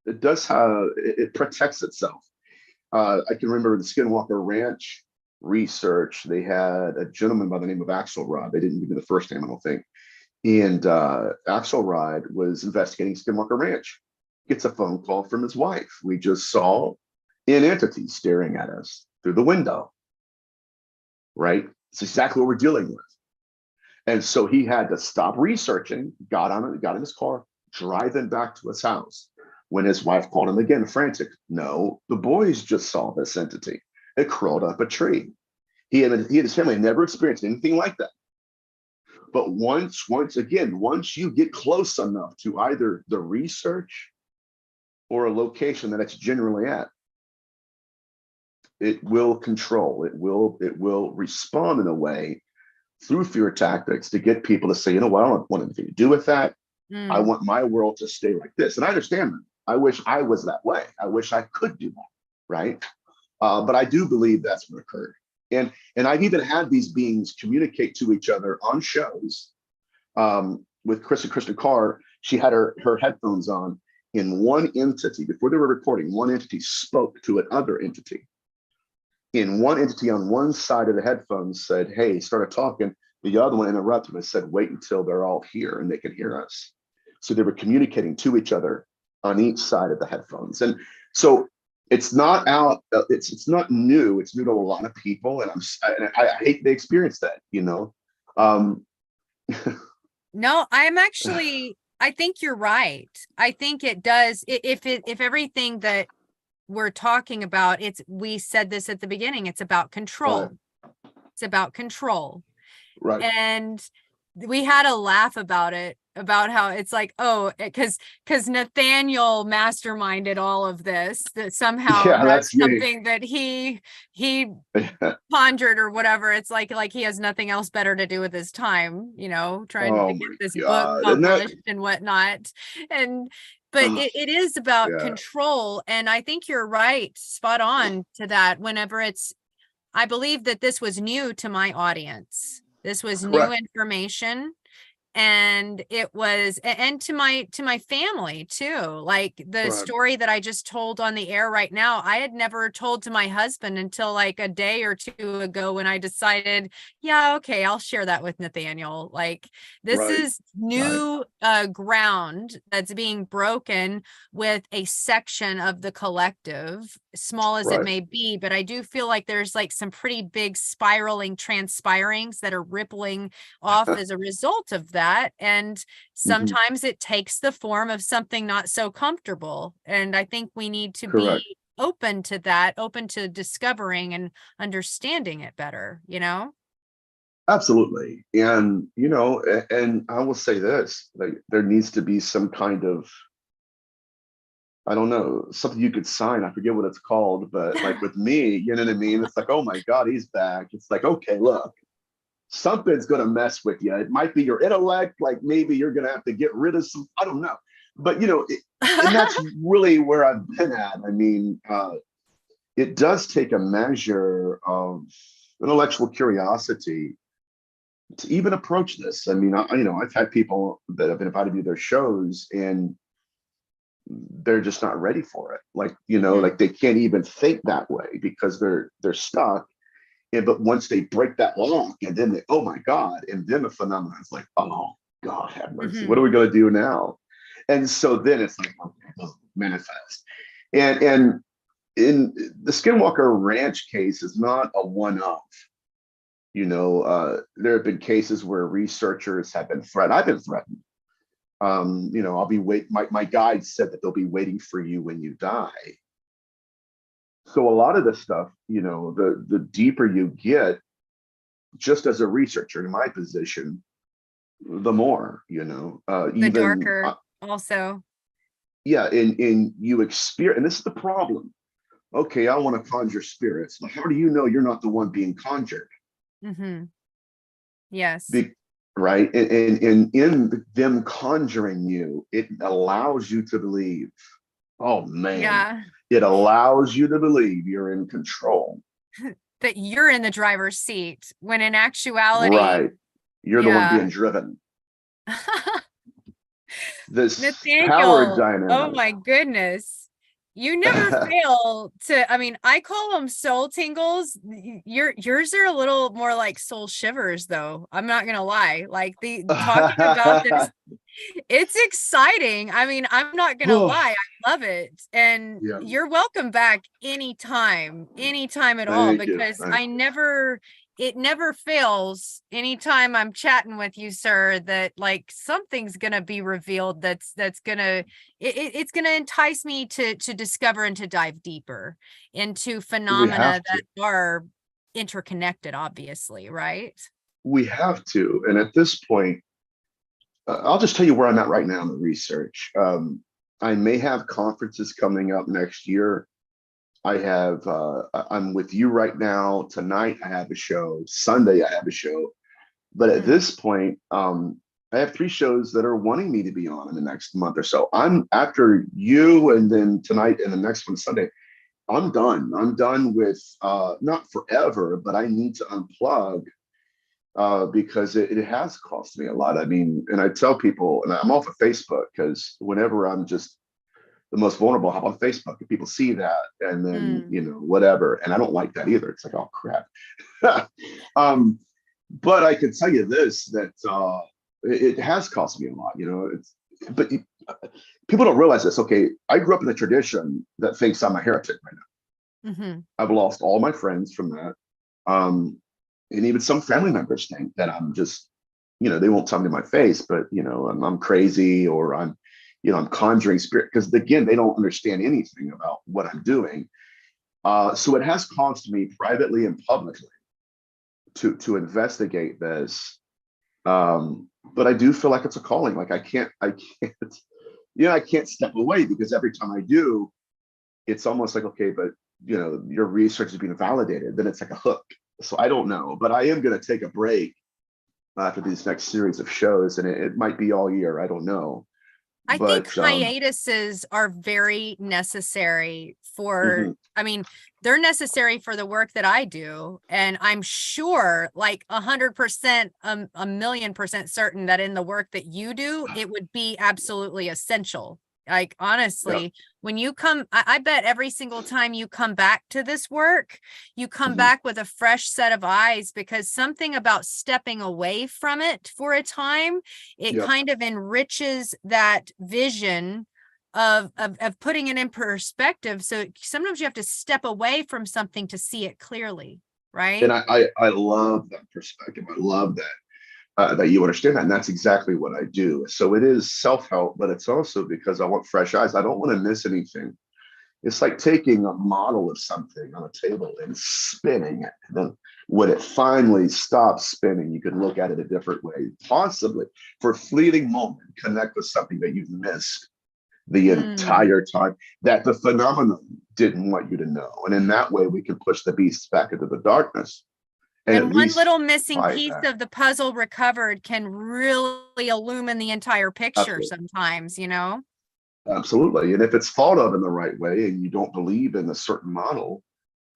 Speaker 1: it does have, it protects itself. I can remember the Skinwalker Ranch research. They had a gentleman by the name of Axelrod. They didn't give me the first name, I don't think. And Axelrod was investigating Skinwalker Ranch. Gets a phone call from his wife. We just saw an entity staring at us through the window. Right? It's exactly what we're dealing with. And so he had to stop researching, got in his car, driving back to his house. When his wife called him again, frantic, no, the boys just saw this entity. It crawled up a tree. He and his family never experienced anything like that. But once you get close enough to either the research or a location that it's generally at, it will control. It will respond in a way through fear tactics to get people to say, you know what, I don't want anything to do with that. I
Speaker 2: Mm.
Speaker 1: want my world to stay like this. And I understand that. I wish I was that way. I wish I could do that. Right. But I do believe that's what occurred. And I've even had these beings communicate to each other on shows. With Kristen Carr, she had her headphones on, in one entity, before they were recording, one entity spoke to another entity. In one entity on one side of the headphones said, hey, started talking. The other one interrupted and said, wait until they're all here and they can hear us. So they were communicating to each other on each side of the headphones. And so it's not out. It's not new. It's new to a lot of people, and I hate they experience that. Um,
Speaker 2: No, I'm actually, I think you're right. I think it does. If everything that we're talking about, we said this at the beginning, it's about control.
Speaker 1: right,
Speaker 2: It's about control.
Speaker 1: right.
Speaker 2: And we had a laugh about it, about how it's like, oh, because Nathaniel masterminded all of this, that somehow
Speaker 1: Yeah,
Speaker 2: that's
Speaker 1: that's me.
Speaker 2: something that he conjured or whatever. It's like he has nothing else better to do with his time, trying to
Speaker 1: Oh
Speaker 2: get
Speaker 1: my
Speaker 2: this book
Speaker 1: God. And that,
Speaker 2: published and whatnot. And but
Speaker 1: uh,
Speaker 2: it is about
Speaker 1: yeah,
Speaker 2: control. And I think you're right, spot on to that. I believe that this was new to my audience. This was new
Speaker 1: correct.
Speaker 2: information, and it was, and to my family too. Like the
Speaker 1: Correct.
Speaker 2: story that I just told on the air right now, I had never told to my husband until like a day or two ago, when I decided, yeah, okay, I'll share that with Nathaniel. Like, this
Speaker 1: Right.
Speaker 2: is
Speaker 1: Right.
Speaker 2: new ground that's being broken with a section of the collective, small as it
Speaker 1: Right.
Speaker 2: may be. But I do feel like there's like some pretty big spiraling transpirings that are rippling off as a result of that. And
Speaker 1: Mhm.
Speaker 2: sometimes it takes the form of something not so comfortable. And I think we need to
Speaker 1: Correct.
Speaker 2: be open to that, open to discovering and understanding it better.
Speaker 1: Absolutely. And, and I will say this, like, there needs to be some kind of, I don't know, something you could sign. I forget what it's called, but like with me, you know what I mean? It's like, oh my God, he's back. It's like, okay, look, something's going to mess with you. It might be your intellect. Like maybe you're going to have to get rid of some, I don't know. But, and that's really where I've been at. I mean, it does take a measure of intellectual curiosity to even approach this. I mean, I've had people that have been invited to their shows and they're just not ready for it. Like,
Speaker 2: Mhm.
Speaker 1: like they can't even think that way because they're stuck. And but once they break that lock, and then oh my God, and then the phenomenon is like, oh God, have mercy. What are
Speaker 2: Mhm.
Speaker 1: we gonna do now? And so then it's like, okay, manifest. And in the Skinwalker Ranch case is not a one of. There have been cases where researchers have been threatened. I've been threatened. I'll be my guide said that they'll be waiting for you when you die. So a lot of this stuff, the deeper you get, just as a researcher in my position, the more,
Speaker 2: The
Speaker 1: even
Speaker 2: darker also.
Speaker 1: yeah, in you experience, and this is the problem. Okay, I want to conjure spirits. But how do you know you're not the one being conjured?
Speaker 2: Mm-hmm. Yes.
Speaker 1: Be, right? And in them conjuring you, it allows you to believe. Oh man,
Speaker 2: Yeah.
Speaker 1: it allows you to believe you're in control.
Speaker 2: That you're in the driver's seat, when in actuality,
Speaker 1: Right. You're the one
Speaker 2: yeah.
Speaker 1: being driven. This power
Speaker 2: Nathaniel, oh
Speaker 1: dynamic.
Speaker 2: my goodness. You never fail to, I mean, I call them soul tingles. Yours are a little more like soul shivers, though. I'm not gonna lie. Like, the talking about this, it's exciting. I mean, I'm not gonna
Speaker 1: Oh,
Speaker 2: lie, I love it. And
Speaker 1: yeah.
Speaker 2: you're welcome back anytime at all,
Speaker 1: Thank you.
Speaker 2: because
Speaker 1: Thank
Speaker 2: it never fails anytime I'm chatting with you, sir, that like something's gonna be revealed that's gonna it's gonna entice me to discover and to dive deeper into
Speaker 1: you. We
Speaker 2: phenomena
Speaker 1: have to.
Speaker 2: that are interconnected, obviously, right?
Speaker 1: We have to. And at this point, I'll just tell you where I'm at right now in the research. I may have conferences coming up next year. I'm with you right now. Tonight, I have a show. Sunday, I have a show. But at
Speaker 2: Mm.
Speaker 1: this point, I have 3 shows that are wanting me to be on in the next month or so. I'm after you, and then tonight and the next one Sunday. I'm done. I'm done with not forever, but I need to unplug because it has cost me a lot. I mean, and I tell people, and I'm off of Facebook because whenever I'm just the most vulnerable, hop on Facebook and people see that, and then
Speaker 2: Mm.
Speaker 1: whatever, and I don't like that either. It's like, oh crap. um, but I can tell you this, that it has cost me a lot. But people don't realize this. Okay, I grew up in a tradition that thinks I'm a heretic right now.
Speaker 2: Mm-hmm.
Speaker 1: I've lost all my friends from that. And even some family members think that I'm just, they won't tell me to my face, but I'm crazy, or I'm conjuring spirit, because again, they don't understand anything about what I'm doing. So it has caused me privately and publicly to investigate this. But I do feel like it's a calling. Like I can't, I can't step away, because every time I do, it's almost like, okay, but your research is being validated. Then it's like a hook. So I don't know, but I am going to take a break after these next series of shows, and it might be all year. I don't know.
Speaker 2: I think
Speaker 1: But
Speaker 2: hiatuses are very necessary for,
Speaker 1: mhm,
Speaker 2: I mean, they're necessary for the work that I do. And I'm sure, like 100%, a million percent certain that in the work that you do, it would be absolutely essential. Like,
Speaker 1: yeah,
Speaker 2: honestly, when you come, I bet every single time you come back to this work, you come
Speaker 1: mhm,
Speaker 2: back with a fresh set of eyes, because something about stepping away from it for a time, it
Speaker 1: yeah.
Speaker 2: kind of enriches that vision of putting it in perspective. So sometimes you have to step away from something to see it clearly,
Speaker 1: And
Speaker 2: right?
Speaker 1: I love that perspective. I love that you understand that, and that's exactly what I do. So it is self-help, but it's also because I want fresh eyes. I don't want to miss anything. It's like taking a model of something on a table and spinning it. And then when it finally stops spinning, you can look at it a different way, possibly for a fleeting moment, connect with something that you've missed the
Speaker 2: Mm.
Speaker 1: entire time, that the phenomenon didn't want you to know. And in that way, we can push the beasts back into the darkness and at
Speaker 2: And one
Speaker 1: least
Speaker 2: little missing
Speaker 1: fight
Speaker 2: piece
Speaker 1: that.
Speaker 2: of the puzzle recovered can really illumine the entire picture
Speaker 1: Absolutely.
Speaker 2: sometimes,
Speaker 1: Absolutely. And if it's thought of in the right way and you don't believe in a certain model,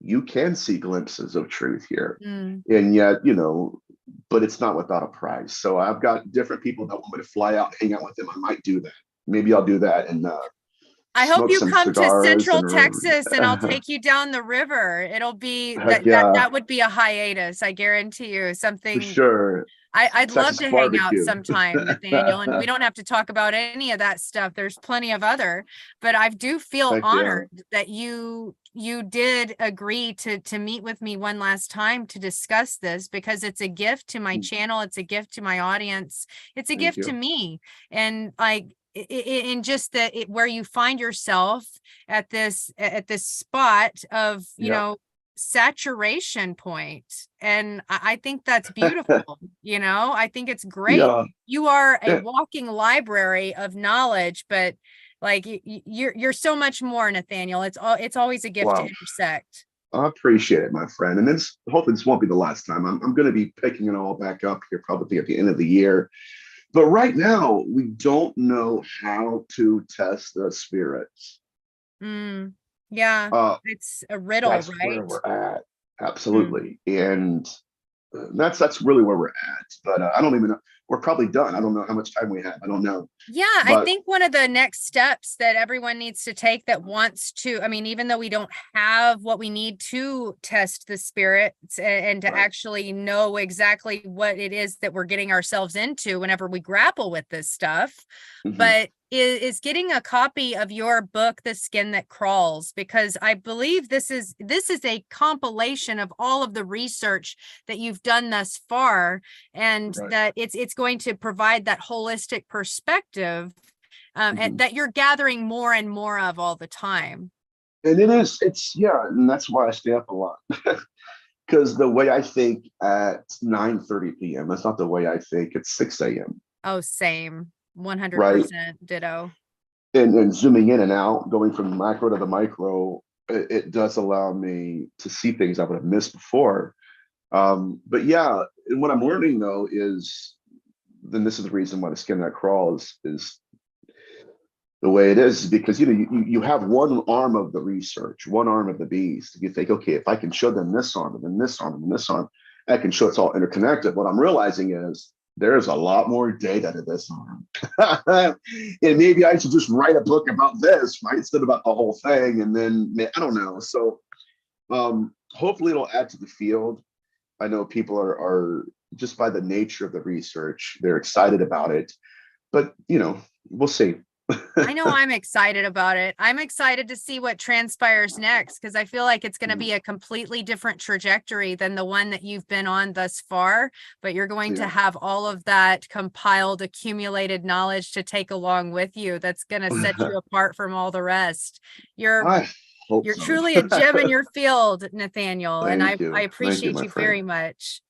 Speaker 1: you can see glimpses of truth here.
Speaker 2: Mm.
Speaker 1: And yet, but it's not without a price. So I've got different people that want me to fly out, hang out with them. I might do that. Maybe I'll do that and
Speaker 2: I hope
Speaker 1: smoke
Speaker 2: you
Speaker 1: some
Speaker 2: come to
Speaker 1: cigars
Speaker 2: Central
Speaker 1: and
Speaker 2: Texas and I'll take you down the river. It'll be
Speaker 1: heck
Speaker 2: that
Speaker 1: yeah,
Speaker 2: would be a hiatus. I guarantee you
Speaker 1: for
Speaker 2: something.
Speaker 1: sure.
Speaker 2: I'd love
Speaker 1: Texas
Speaker 2: to hang out
Speaker 1: barbecue.
Speaker 2: sometime, Nathaniel, and we don't have to talk about any of that stuff. There's plenty of other, but I do feel
Speaker 1: Heck yeah.
Speaker 2: honored that you did agree to meet with me one last time to discuss this, because it's a gift to my channel, it's a gift to my audience, it's a
Speaker 1: Thank
Speaker 2: gift to
Speaker 1: you.
Speaker 2: me. And like in just that where you find yourself at this spot of
Speaker 1: Yeah.
Speaker 2: saturation point. And I think that's beautiful. I think it's great.
Speaker 1: Yeah.
Speaker 2: You are a
Speaker 1: Yeah.
Speaker 2: walking library of knowledge, but like you're so much more, Nathaniel. It's always a gift to
Speaker 1: Wow.
Speaker 2: intersect.
Speaker 1: I appreciate it, my friend. And this hopefully this won't be the last time. I'm going to be picking it all back up here probably at the end of the year. But right now, we don't know how to test the spirits.
Speaker 2: Mm, yeah,
Speaker 1: Uh,
Speaker 2: it's a riddle,
Speaker 1: that's where
Speaker 2: right?
Speaker 1: we're at.
Speaker 2: Mm.
Speaker 1: Absolutely. And that's really where we're at. But I don't even know. We're probably done. I don't know how much time we have. I don't know.
Speaker 2: Yeah, I
Speaker 1: But
Speaker 2: think one of the next steps that everyone needs to take that wants to, I mean, even though we don't have what we need to test the spirits and to
Speaker 1: right.
Speaker 2: actually know exactly what it is that we're getting ourselves into whenever we grapple with this stuff,
Speaker 1: Mhm.
Speaker 2: but is getting a copy of your book, The Skin That Crawls, because I believe this is a compilation of all of the research that you've done thus far, and
Speaker 1: Right.
Speaker 2: that it's going to provide that holistic perspective
Speaker 1: Mhm.
Speaker 2: that you're gathering more and more of all the time.
Speaker 1: And yeah, and that's why I stay up a lot. Because the way I think at 9:30 p.m., that's not the way I think at 6 a.m.
Speaker 2: Oh, same.
Speaker 1: Right.
Speaker 2: 100% ditto.
Speaker 1: And zooming in and out, going from macro to the micro, it does allow me to see things I would have missed before. But yeah, and what I'm learning though is, then this is the reason why the skin that crawls is the way it is, because you have one arm of the research, one arm of the beast. You think, okay, if I can show them this arm and then this arm and this arm, I can show it's all interconnected. What I'm realizing is there's a lot more data to this arm. And maybe I should just write a book about this, right? Instead about the whole thing. And then I don't know. So hopefully it'll add to the field. I know people are just by the nature of the research, they're excited about it. But we'll see.
Speaker 2: I know I'm excited about it. I'm excited to see what transpires next, because I feel like it's going to be a completely different trajectory than the one that you've been on thus far. But you're going to
Speaker 1: Yeah.
Speaker 2: have all of that compiled, accumulated knowledge to take along with you. That's going to set you apart from all the rest. You're
Speaker 1: I hope
Speaker 2: you're
Speaker 1: so.
Speaker 2: truly a gem in your field, Nathaniel, and I
Speaker 1: Thank you. Thank you,
Speaker 2: appreciate
Speaker 1: my
Speaker 2: you
Speaker 1: friend.
Speaker 2: very much.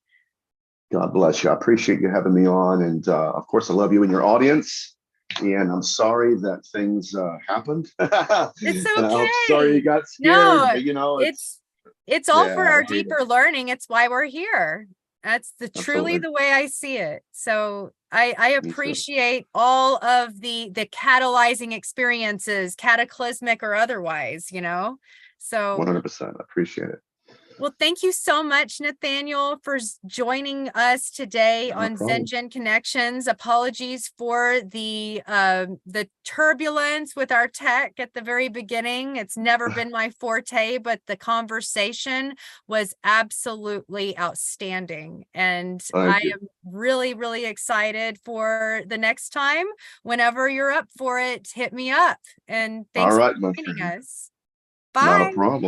Speaker 1: God bless you. I appreciate you having me on. And of course, I love you and your audience. And I'm sorry that things happened.
Speaker 2: It's
Speaker 1: And I'm sorry you
Speaker 2: okay.
Speaker 1: got scared,
Speaker 2: No,
Speaker 1: but
Speaker 2: it's all for
Speaker 1: yeah,
Speaker 2: our
Speaker 1: I hate it.
Speaker 2: deeper learning. It's why we're here. That's the truly
Speaker 1: Absolutely.
Speaker 2: the way I see it. So I
Speaker 1: Me too.
Speaker 2: appreciate all of the catalyzing experiences, cataclysmic or otherwise, So
Speaker 1: 100%. I appreciate it.
Speaker 2: well, thank you so much, Nathaniel, for joining us today
Speaker 1: Not a
Speaker 2: on
Speaker 1: problem.
Speaker 2: ZenJen Connections. Apologies for the turbulence with our tech at the very beginning. It's never been my forte, but the conversation was absolutely outstanding. And I
Speaker 1: Thank you.
Speaker 2: am really, really excited for the next time. Whenever you're up for it, hit me up. And
Speaker 1: All
Speaker 2: thanks for
Speaker 1: right, my
Speaker 2: joining
Speaker 1: friend.
Speaker 2: us.
Speaker 1: Not a
Speaker 2: Bye.
Speaker 1: problem.